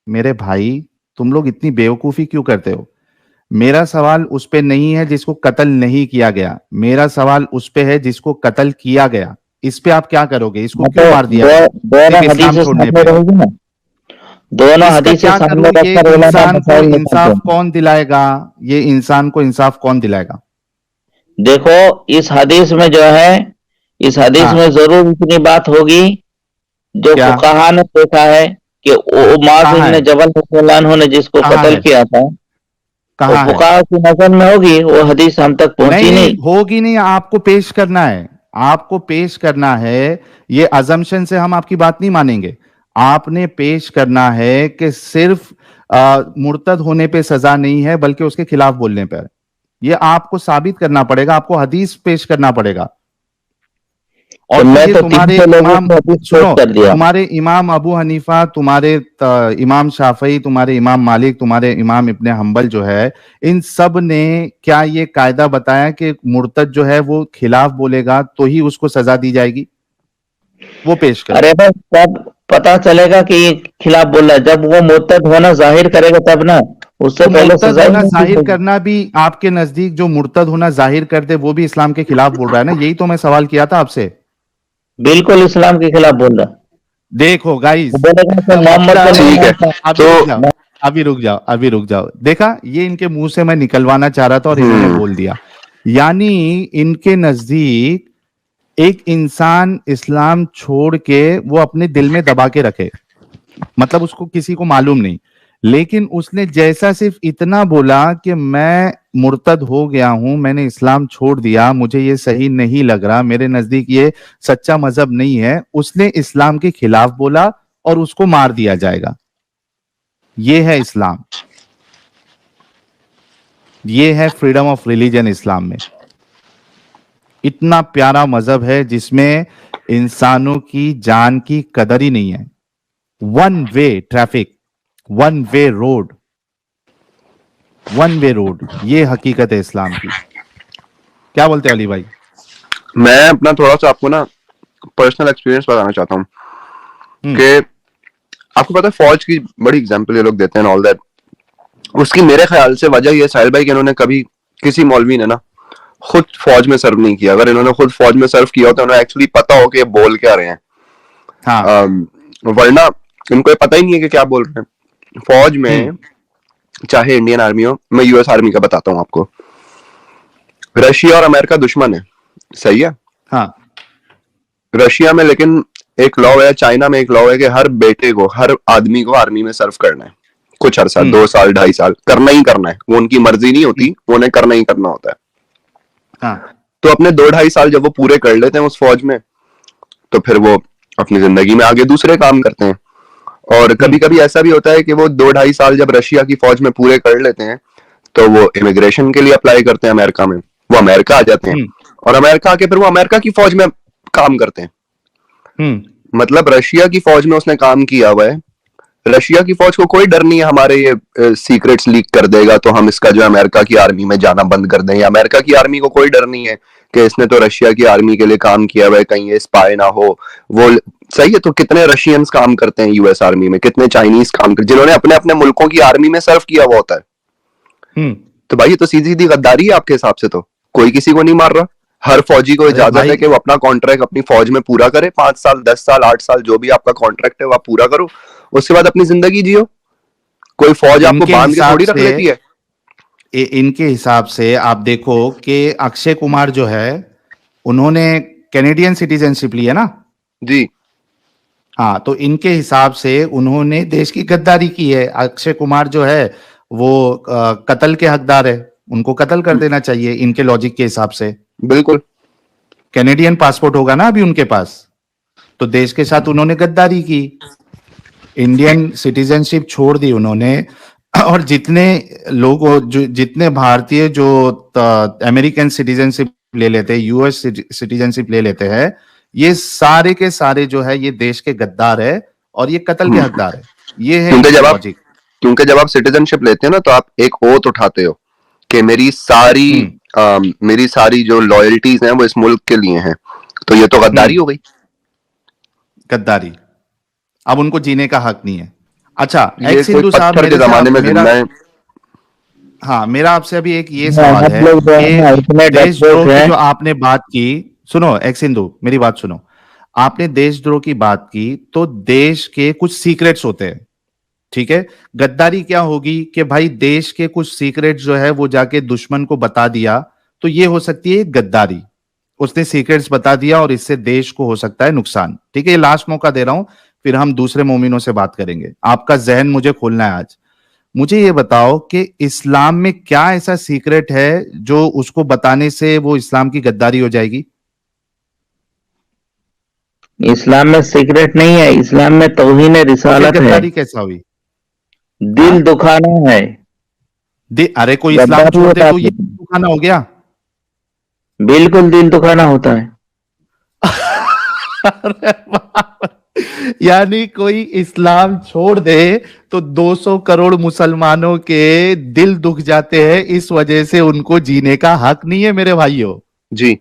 Speaker 1: मेरे भाई, तुम लोग इतनी बेवकूफी क्यों करते हो। मेरा सवाल उस पे नहीं है जिसको कत्ल नहीं किया गया, मेरा सवाल उस पे है जिसको कत्ल किया गया। इस पे आप क्या करोगे, इसको
Speaker 2: हाँ,
Speaker 1: क्यों
Speaker 2: तो
Speaker 1: मार दिया गया
Speaker 2: दोनों
Speaker 1: सिर्फ इस्लाम
Speaker 2: हदीसें
Speaker 1: छोड़ने
Speaker 2: सामने
Speaker 1: पे।
Speaker 2: रहेगी ना, दोनों
Speaker 1: इसका
Speaker 2: हदीसें
Speaker 1: क्या
Speaker 2: सामने
Speaker 1: करूं, ये
Speaker 2: रखकर उलमा
Speaker 1: इंसान को
Speaker 2: मसाइल निकालते
Speaker 1: इंसाफ
Speaker 2: हैं।
Speaker 1: कौन दिलाएगा, ये इंसान को इंसाफ कौन दिलाएगा।
Speaker 2: देखो, इस हदीस में जो है, इस हदीस
Speaker 1: हाँ।
Speaker 2: में जरूर इतनी बात होगी, जो
Speaker 1: क्या।
Speaker 2: फुकाहा ने देखा है कि मुआज
Speaker 1: कहाँ
Speaker 2: इब्न
Speaker 1: है।
Speaker 2: जबल रज़ियल्लाहु अन्हु ने जिसको
Speaker 1: कहाँ
Speaker 2: कत्ल
Speaker 1: है।
Speaker 2: किया था, वो
Speaker 1: कहाँ है।
Speaker 2: फुकाहा की नजर में होगी, वो हदीस हम तक
Speaker 1: नहीं
Speaker 2: पहुंची
Speaker 1: नहीं
Speaker 2: नहीं।
Speaker 1: होगी नहीं, आपको पेश करना है, आपको पेश करना है। ये अजम्पशन से हम आपकी बात नहीं मानेंगे। आपने पेश करना है कि सिर्फ मुर्तद होने पे सजा नहीं है, बल्कि उसके खिलाफ बोलने पर। ये आपको साबित करना पड़ेगा, आपको हदीस पेश करना पड़ेगा।
Speaker 2: तो
Speaker 1: और फिर
Speaker 2: मैं
Speaker 1: ये
Speaker 2: तो
Speaker 1: तुम्हारे
Speaker 2: 300 लोगों
Speaker 1: इमाम,
Speaker 2: को हदीस पेश
Speaker 1: सुनो,
Speaker 2: कर दिया।
Speaker 1: तुम्हारे इमाम अबू हनीफा, तुम्हारे इमाम शाफई, तुम्हारे इमाम मालिक, तुम्हारे इमाम इब्ने हंबल जो है, इन सब ने क्या ये कायदा बताया कि मुर्तद जो है वो खिलाफ बोलेगा तो ही उसको सजा दी जाएगी। वो पेश करो।
Speaker 2: अरे भाई, तब पता चलेगा कि ये खिलाफ बोल रहा है, जब वो मुर्तद होना जाहिर करेगा तब ना, उससे
Speaker 1: तो
Speaker 2: पहले
Speaker 1: मुर्तद
Speaker 2: सजा ही
Speaker 1: होना
Speaker 2: नहीं दी
Speaker 1: जाहिर
Speaker 2: जाएगी।
Speaker 1: करना भी आपके नजदीक, जो मुर्तद होना जाहिर कर दे वो भी इस्लाम के खिलाफ बोल रहा है ना, यही तो मैं सवाल किया था आपसे।
Speaker 2: बिल्कुल इस्लाम के खिलाफ बोल रहा है।
Speaker 1: देखो
Speaker 2: वो
Speaker 1: गाइस,
Speaker 2: बोलेगा कि मोहम्मद को नहीं
Speaker 3: ठीक है,
Speaker 2: मानता।
Speaker 1: अभी
Speaker 3: तो
Speaker 1: रुक जाओ, अभी रुक जाओ, अभी रुक जाओ। देखा, ये इनके मुंह से मैं निकलवाना चाह रहा था और इन्होंने
Speaker 3: हम्म,
Speaker 1: बोल दिया। यानी इनके नजदीक एक इंसान इस्लाम छोड़ के वो अपने दिल में दबा के रखे, मतलब उसको किसी को मालूम नहीं, लेकिन उसने जैसा सिर्फ इतना बोला कि मैं मुर्तद हो गया हूं, मैंने इस्लाम छोड़ दिया, मुझे ये सही नहीं लग रहा, मेरे नजदीक ये सच्चा मजहब नहीं है, उसने इस्लाम के खिलाफ बोला और उसको मार दिया जाएगा। ये है इस्लाम, ये है फ्रीडम ऑफ रिलीजन इस्लाम में। इतना प्यारा मजहब है जिसमें इंसानों की जान की कदर ही नहीं है। One way traffic, one way road, one way road, ये हकीकत है इस्लाम की। क्या बोलते हैं अली भाई।
Speaker 3: मैं अपना थोड़ा सा आपको ना पर्सनल एक्सपीरियंस बताना चाहता हूँ कि आपको पता है फौज की बड़ी एग्जांपल ये लोग देते हैं ऑल दैट, उसकी मेरे ख्याल से वजह ये साहिल भाई कि इन्होंने कभी किसी मौलवी ने ना खुद फौज में सर्व नहीं किया। अगर इन्होंने खुद फौज में सर्व किया हो तो उन्हें एक्चुअली पता हो कि ये बोल क्या रहे हैं।
Speaker 1: हाँ।
Speaker 3: वरना इनको ये पता ही नहीं है कि क्या बोल रहे हैं। फौज में चाहे इंडियन आर्मी हो, मैं यूएस आर्मी का बताता हूँ आपको। रशिया और अमेरिका दुश्मन है, सही है।
Speaker 1: हाँ।
Speaker 3: रशिया में लेकिन एक लॉ है, चाइना में एक लॉ है कि हर बेटे को, हर आदमी को आर्मी में सर्व करना है कुछ अरसा, 2 साल 2.5 साल करना ही करना है। वो उनकी मर्जी नहीं होती, वो उन्हें करना ही करना होता है।
Speaker 1: हाँ।
Speaker 3: तो अपने 2-2.5 साल जब वो पूरे कर लेते हैं उस फौज में, तो फिर वो अपनी जिंदगी में आगे दूसरे काम करते हैं। और कभी कभी ऐसा भी होता है कि वो 2-2.5 साल जब रशिया की फौज में पूरे कर लेते हैं तो वो इमिग्रेशन के लिए अप्लाई करते हैं अमेरिका में, वो अमेरिका आ जाते हैं और अमेरिका आके फिर वो अमेरिका की फौज में काम करते हैं। मतलब रशिया की फौज में उसने काम किया हुआ है। रशिया की फौज को कोई डर नहीं है हमारे ये सीक्रेट्स लीक कर देगा तो हम इसका जो है अमेरिका की आर्मी में जाना बंद कर दें, या अमेरिका की आर्मी को कोई डर नहीं है कि इसने तो रशिया की आर्मी के लिए काम किया हुआ है, कहीं ये स्पाई ना हो। वो सही है, तो कितने रशियंस काम करते हैं यूएस आर्मी में, कितने चाइनीज काम करते जिन्होंने अपने अपने मुल्कों की आर्मी में सर्व किया हुआ होता है। तो भाई ये तो सीधी सीधी गद्दारी है आपके हिसाब से। तो कोई किसी को नहीं मार रहा, हर फौजी को इजाजत है कि वो अपना कॉन्ट्रैक्ट अपनी फौज में पूरा करे, 5 साल 10 साल 8 साल जो भी आपका कॉन्ट्रैक्ट है वो आप पूरा करो, उसके बाद अपनी जिंदगी जियो। कोई फौज आपको बांध के थोड़ी रख लेती है।
Speaker 1: इनके हिसाब से आप देखो कि अक्षय कुमार जो है उन्होंने कैनेडियन सिटीजनशिप ली है ना
Speaker 3: जी।
Speaker 1: हाँ, तो इनके हिसाब से उन्होंने देश की गद्दारी की है। अक्षय कुमार जो है वो कत्ल के हकदार है, उनको कत्ल कर देना चाहिए इनके लॉजिक के हिसाब से।
Speaker 3: बिल्कुल।
Speaker 1: कैनेडियन पासपोर्ट होगा ना अभी उनके पास, तो देश के साथ उन्होंने गद्दारी की, इंडियन सिटीजनशिप छोड़ दी उन्होंने। और जितने लोग जितने भारतीय जो अमेरिकन सिटीजनशिप ले लेते हैं, यूएस सिटीजनशिप ले लेते हैं, ये सारे के सारे जो है ये देश के गद्दार है और ये कत्ल के हकदार है। ये है लॉजिक।
Speaker 3: क्योंकि जब आप सिटीजनशिप लेते हैं ना तो आप एक ओथ उठाते हो कि मेरी सारी जो लॉयल्टीज हैं वो इस मुल्क के लिए हैं, तो ये तो गद्दारी हो गई।
Speaker 1: गद्दारी। अब उनको जीने का हक नहीं है। अच्छा,
Speaker 3: एक्स हिंदू साहब मेरे जमाने में जिंदा है।
Speaker 1: हाँ, मेरा आपसे अभी एक ये सवाल है कि देशद्रोह की जो आपने बात की, सुनो एक्स हिंदू मेरी बात सुनो, आपने देशद्रोह की बात की तो देश के कुछ सीक्रेट्स होते हैं, ठीक है। गद्दारी क्या होगी कि भाई देश के कुछ सीक्रेट जो है वो जाके दुश्मन को बता दिया, तो ये हो सकती है गद्दारी। उसने सीक्रेट्स बता दिया और इससे देश को हो सकता है नुकसान, ठीक है। ये लास्ट मौका दे रहा हूं, फिर हम दूसरे मोमिनों से बात करेंगे। आपका जहन मुझे खोलना है आज। मुझे ये बताओ कि इस्लाम में क्या ऐसा सीक्रेट है जो उसको बताने से वो इस्लाम की गद्दारी हो जाएगी?
Speaker 2: इस्लाम में सीक्रेट नहीं है, इस्लाम में तौहीन रिसालत है।
Speaker 1: गद्दारी कैसा हुई?
Speaker 2: दिल दुखाना है।
Speaker 1: अरे कोई इस्लाम छोड़ दे तो ये दुखाना हो गया?
Speaker 2: बिल्कुल दिल दुखाना होता है।
Speaker 1: यानी कोई इस्लाम छोड़ दे तो 200 करोड़ मुसलमानों के दिल दुख जाते हैं, इस वजह से उनको जीने का हक नहीं है मेरे भाइयों।
Speaker 3: जी,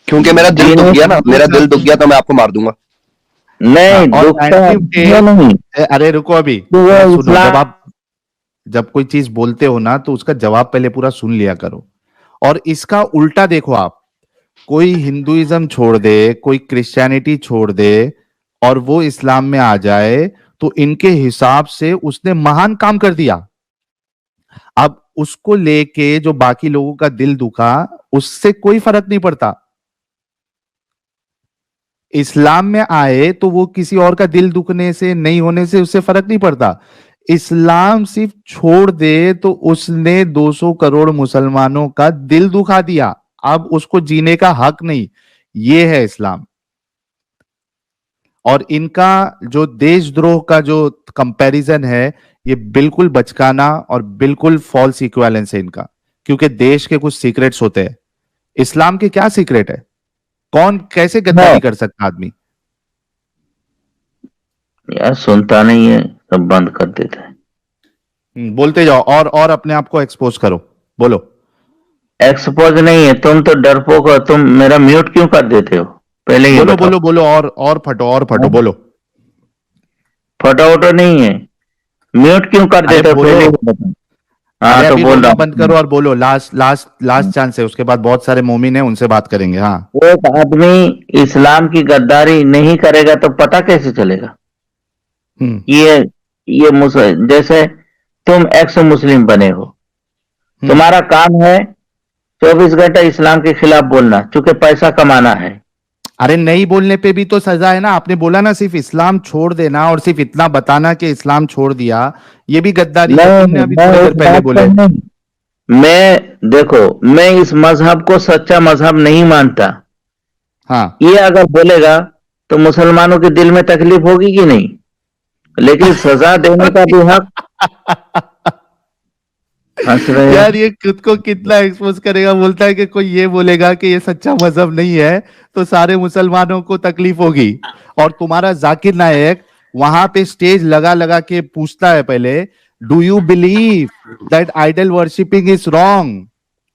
Speaker 3: क्योंकि मेरा दिल दुख गया ना, मेरा दिल दुख गया तो मैं आपको मार दूंगा।
Speaker 2: नहीं, नहीं।
Speaker 1: अरे रुको अभी, सुनो, जब कोई चीज बोलते हो ना तो उसका जवाब पहले पूरा सुन लिया करो। और इसका उल्टा देखो आप, कोई हिंदुइज्म छोड़ दे, कोई क्रिश्चियनिटी छोड़ दे और वो इस्लाम में आ जाए तो इनके हिसाब से उसने महान काम कर दिया। अब उसको लेके जो बाकी लोगों का दिल दुखा, उससे कोई फर्क नहीं पड़ता। इस्लाम में आए तो वो किसी और का दिल दुखने से, नहीं होने से उससे फर्क नहीं पड़ता। इस्लाम सिर्फ छोड़ दे तो उसने 200 करोड़ मुसलमानों का दिल दुखा दिया, अब उसको जीने का हक नहीं। ये है इस्लाम। और इनका जो देशद्रोह का जो कंपैरिजन है, ये बिल्कुल बचकाना और बिल्कुल फॉल्स इक्विवेलेंस है इनका, क्योंकि देश के कुछ सीक्रेट्स होते हैं। इस्लाम के क्या सीक्रेट है? कौन कैसे गद्दारी कर सकता आदमी?
Speaker 2: यार सुनता नहीं है, सब बंद कर देता है।
Speaker 1: बोलते जाओ और अपने आप को एक्सपोज करो, बोलो।
Speaker 2: एक्सपोज नहीं है, तुम तो डरपोक हो, तुम मेरा म्यूट क्यों कर देते हो? पहले ये
Speaker 1: बोलो बोलो बोलो, और फटो बोलो।
Speaker 2: फटो नहीं है, म्यूट क्यों कर देते हो? पहले हाँ तो बोल रहा हूं,
Speaker 1: बंद करो और बोलो। लास्ट चांस है, उसके बाद बहुत सारे मोमिन हैं, उनसे बात करेंगे। हाँ,
Speaker 2: एक आदमी इस्लाम की गद्दारी नहीं करेगा तो पता कैसे चलेगा? ये जैसे तुम एक्स मुस्लिम बने हो, तुम्हारा काम है 24 घंटे इस्लाम के खिलाफ बोलना, चूंकि पैसा कमाना है।
Speaker 1: अरे नहीं बोलने पे भी तो सजा है ना। आपने बोला ना सिर्फ इस्लाम छोड़ देना और सिर्फ इतना बताना कि इस्लाम छोड़ दिया, ये भी गद्दारी है। तुमने अभी थोड़ी देर पहले बोले।
Speaker 2: मैं इस मजहब को सच्चा मजहब नहीं मानता।
Speaker 1: हाँ,
Speaker 2: ये अगर बोलेगा तो मुसलमानों के दिल में तकलीफ होगी कि नहीं? लेकिन सजा देने का भी हक हंस रहे हैं।
Speaker 1: यार ये खुद को कितना एक्सपोज करेगा। बोलता है कि कोई ये बोलेगा कि ये सच्चा मजहब नहीं है तो सारे मुसलमानों को तकलीफ होगी। और तुम्हारा जाकिर नायक वहां पे स्टेज लगा लगा के पूछता है पहले, do you believe that idol worshipping is wrong?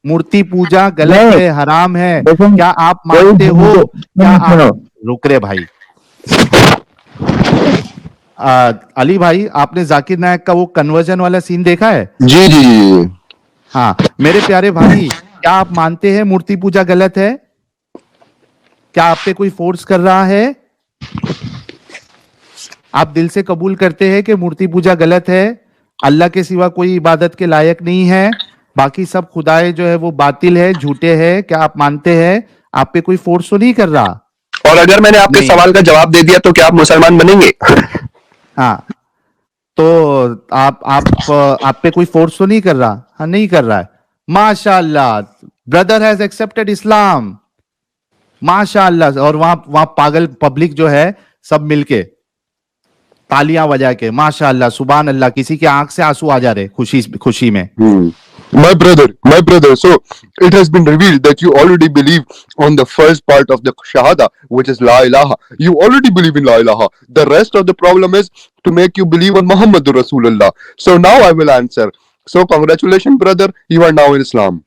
Speaker 1: मूर्ति पूजा गलत
Speaker 2: नहीं,
Speaker 1: है, हराम है।
Speaker 2: देखो,
Speaker 1: क्या आप
Speaker 2: कोई
Speaker 1: मानते हो?
Speaker 2: हिंदू
Speaker 1: क्या
Speaker 2: सुनो,
Speaker 1: आप रुक रहे भाई? अली भाई, आपने जाकिर नायक का वो कन्वर्जन वाला सीन देखा है?
Speaker 3: जी जी जी जी।
Speaker 1: हाँ मेरे प्यारे भाई, क्या आप मानते हैं मूर्ति पूजा गलत है? क्या आप पे कोई फोर्स कर रहा है? आप दिल से कबूल करते हैं कि मूर्ति पूजा गलत है, अल्लाह के सिवा कोई इबादत के लायक नहीं है, बाकी सब खुदाए जो है वो बातिल है, झूठे हैं? क्या आप मानते हैं? आप पे कोई फोर्स तो नहीं कर रहा?
Speaker 3: और अगर मैंने आपके
Speaker 1: नहीं।
Speaker 3: सवाल का जवाब दे दिया तो क्या आप मुसलमान बनेंगे?
Speaker 1: हाँ, तो आप पे कोई फोर्स तो नहीं कर रहा? हाँ नहीं कर रहा है। माशाअल्लाह, ब्रदर हैज एक्सेप्टेड इस्लाम, माशाअल्लाह। और वहां वहां पागल पब्लिक जो है सब मिलके तालियां बजा के माशाअल्लाह सुभान अल्लाह, किसी की आंख से आंसू आ जा रहे खुशी खुशी में।
Speaker 3: My brother, so it has been revealed that you already believe on the first part of the Shahada, which is La ilaha. You already believe in La ilaha. The rest of the problem is to make you believe on Muhammadur Rasulullah. So now I will answer. So congratulations, brother, you are now in Islam.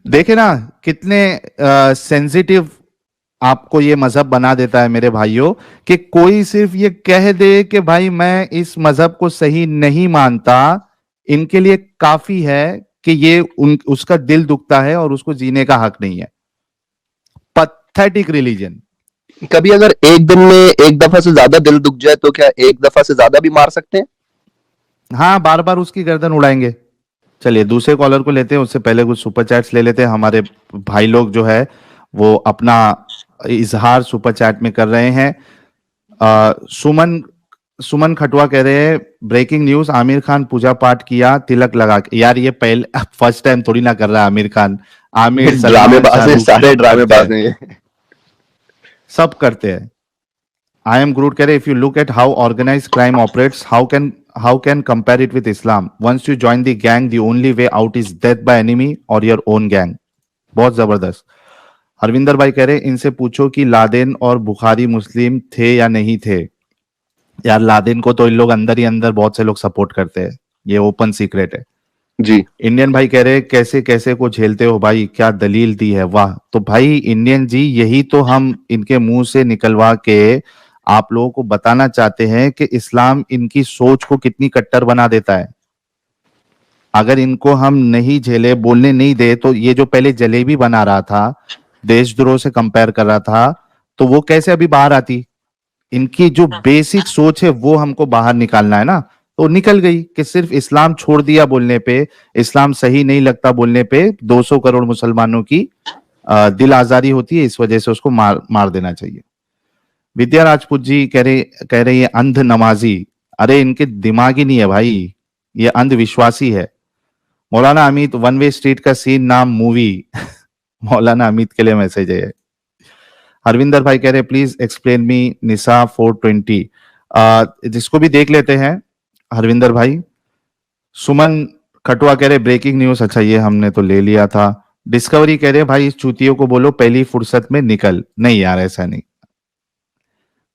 Speaker 1: देखे ना कितने सेंसिटिव आपको ये मजहब बना देता है मेरे भाइयों, कि कोई सिर्फ ये कह दे कि भाई मैं इस मजहब को सही नहीं मानता, इनके लिए काफी है कि ये उसका दिल दुखता है और उसको जीने का हक नहीं है। Pathetic religion.
Speaker 3: कभी अगर एक दिन में एक दफा से ज्यादा दिल दुख जाए तो क्या एक दफा से ज्यादा भी मार सकते हैं?
Speaker 1: हाँ, बार बार उसकी गर्दन उड़ाएंगे। चलिए दूसरे कॉलर को लेते हैं, उससे पहले कुछ सुपर चैट्स ले लेते हैं। हमारे भाई लोग जो है वो अपना इजहार सुपर चैट में कर रहे हैं। सुमन खटवा कह रहे हैं, ब्रेकिंग न्यूज, आमिर खान पूजा पाठ किया तिलक लगा के। यार ये पहले फर्स्ट टाइम थोड़ी ना कर रहा है आमिर खान। आमिर
Speaker 3: ड्रामेबाज हैं, सारे ड्रामेबाज हैं ये।
Speaker 1: सब करते हैं। आई एम ग्रूट कह रहे, if you look at how organize crime operates, how can compare it with Islam? Once you join the gang the only way out is death by enemy और योर ओन गैंग। बहुत जबरदस्त। हरविंदर भाई कह रहे, इनसे पूछो कि लादेन और बुखारी मुस्लिम थे या नहीं थे। यार लादेन को तो इन लोग अंदर ही अंदर बहुत से लोग सपोर्ट करते हैं, ये ओपन सीक्रेट है
Speaker 3: जी।
Speaker 1: इंडियन भाई कह रहे, कैसे कैसे को झेलते हो भाई, क्या दलील दी है, वाह। तो भाई इंडियन जी, यही तो हम इनके मुंह से निकलवा के आप लोगों को बताना चाहते हैं कि इस्लाम इनकी सोच को कितनी कट्टर बना देता है। अगर इनको हम नहीं झेले, बोलने नहीं दे, तो ये जो पहले जलेबी बना रहा था, देशद्रोह से कंपेयर कर रहा था, तो वो कैसे अभी बाहर आती? इनकी जो बेसिक सोच है वो हमको बाहर निकालना है ना, तो निकल गई कि सिर्फ इस्लाम छोड़ दिया बोलने पे, इस्लाम सही नहीं लगता बोलने पे 200 करोड़ मुसलमानों की दिल आजारी होती है, इस वजह से उसको मार देना चाहिए। विद्या राजपूत जी कह रहे ये अंध नमाजी। अरे इनके दिमाग ही नहीं है भाई, ये अंधविश्वासी है। मौलाना अमित, वन वे स्ट्रीट का सीन नाम मूवी। मौलाना अमित के लिए मैसेज है। हरविंदर भाई कह रहे, प्लीज एक्सप्लेन मी निसा 420। जिसको भी देख लेते हैं हरविंदर भाई। सुमन खटुआ कह रहे, ब्रेकिंग न्यूज। अच्छा ये हमने तो ले लिया था। डिस्कवरी कह रहे, भाई इस चूतियों को बोलो पहली फुर्सत में निकल। नहीं यार ऐसा नहीं।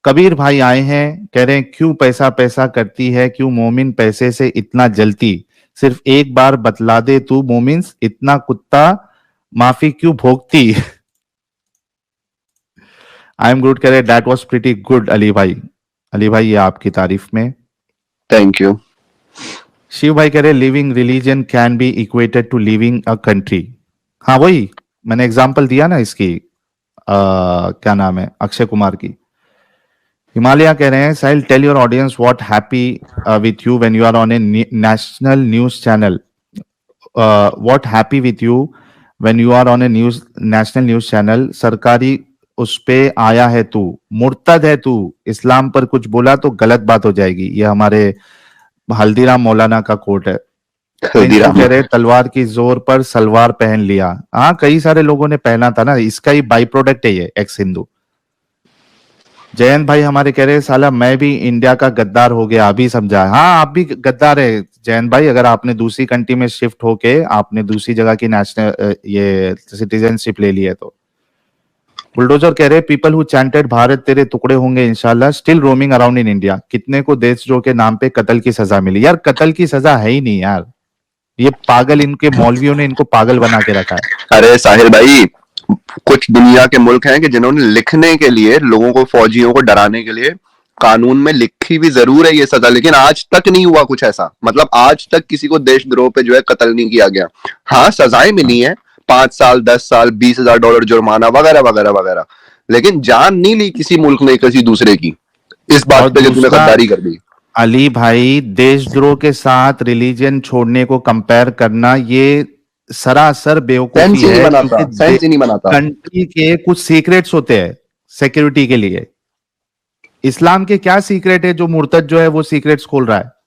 Speaker 1: कबीर भाई आए हैं, कह रहे हैं, क्यों पैसा पैसा करती है, क्यों मोमिन पैसे से इतना जलती, सिर्फ एक बार बतला दे तू मोमिन्स, इतना कुत्ता माफी क्यों भोगती। आई एम गुड कह रहे, that was pretty good Ali भाई। अली भाई ये आपकी तारीफ में,
Speaker 3: थैंक यू।
Speaker 1: शिव भाई कह रहे, living religion can be equated to living a country. हाँ वही मैंने एग्जांपल दिया ना इसकी, क्या नाम है, अक्षय कुमार की। हिमालय कह रहे हैं, Sahil tell your audience what happy with you when you are on a national news channel, what happy with you when you are on a national news channel, सरकारी उस पे आया है तू, मुर्तद है तू, इस्लाम पर कुछ बोला तो गलत बात हो जाएगी। ये हमारे हल्दीराम मौलाना का कोट है।
Speaker 3: हल्दीराम
Speaker 1: कह रहे, तलवार की जोर पर सलवार पहन लिया। हाँ कई सारे लोगों ने पहना था ना, इसका ही बाई प्रोडक्ट है ये, एक्स हिंदू। जयंत भाई हमारे कह रहे हैं साला मैं भी इंडिया का गद्दार हो गया, अभी समझा। हाँ आप भी गद्दार है जयंत भाई, अगर आपने दूसरी कंट्री में शिफ्ट होके आपने दूसरी जगह की नेशनल ये सिटीजनशिप ले ली है तो। बुलडोजर कह रहे पीपल हु चैंटेड भारत तेरे टुकड़े होंगे इंशाल्लाह still roaming around in India, कितने को देशद्रोह के नाम पे कत्ल की सजा मिली। यार कत्ल की सजा है ही नहीं यार, ये पागल, इनके मौलवियों ने इनको पागल बना के रखा है।
Speaker 3: अरे साहिल भाई, कुछ दुनिया के मुल्क हैं कि जिन्होंने लिखने के लिए, लोगों को, फौजियों को डराने के लिए कानून में लिखी भी जरूर है ये सजा, लेकिन आज तक नहीं हुआ कुछ ऐसा। मतलब आज तक किसी को देशद्रोह पे जो है कत्ल नहीं किया गया। हाँ सजाएं मिली हैं, 5 साल, 10 साल, $20,000 जुर्माना वगैरह वगैरह वगैरह, लेकिन जान नहीं ली किसी मुल्क ने किसी दूसरे की इस बात
Speaker 1: और
Speaker 3: पे जो तूने
Speaker 1: दूसरा,
Speaker 3: गद्दारी कर दी।
Speaker 1: अली भाई देशद्रोह के साथ रिलीजन छोड़ने को कंपेयर करना ये सरासर
Speaker 3: सेंस
Speaker 1: बेवकूफी
Speaker 3: ही नहीं
Speaker 1: है,
Speaker 3: बनाता,
Speaker 1: क्योंकि
Speaker 3: सेंस ही नहीं बनाता।
Speaker 1: कंट्री के कुछ सीक्रेट्स होते हैं सिक्योरिटी के लिए। इस्लाम के क्या सीक्रेट है जो मुर्तद जो है वो सीक्रेट्स खोल रहा है?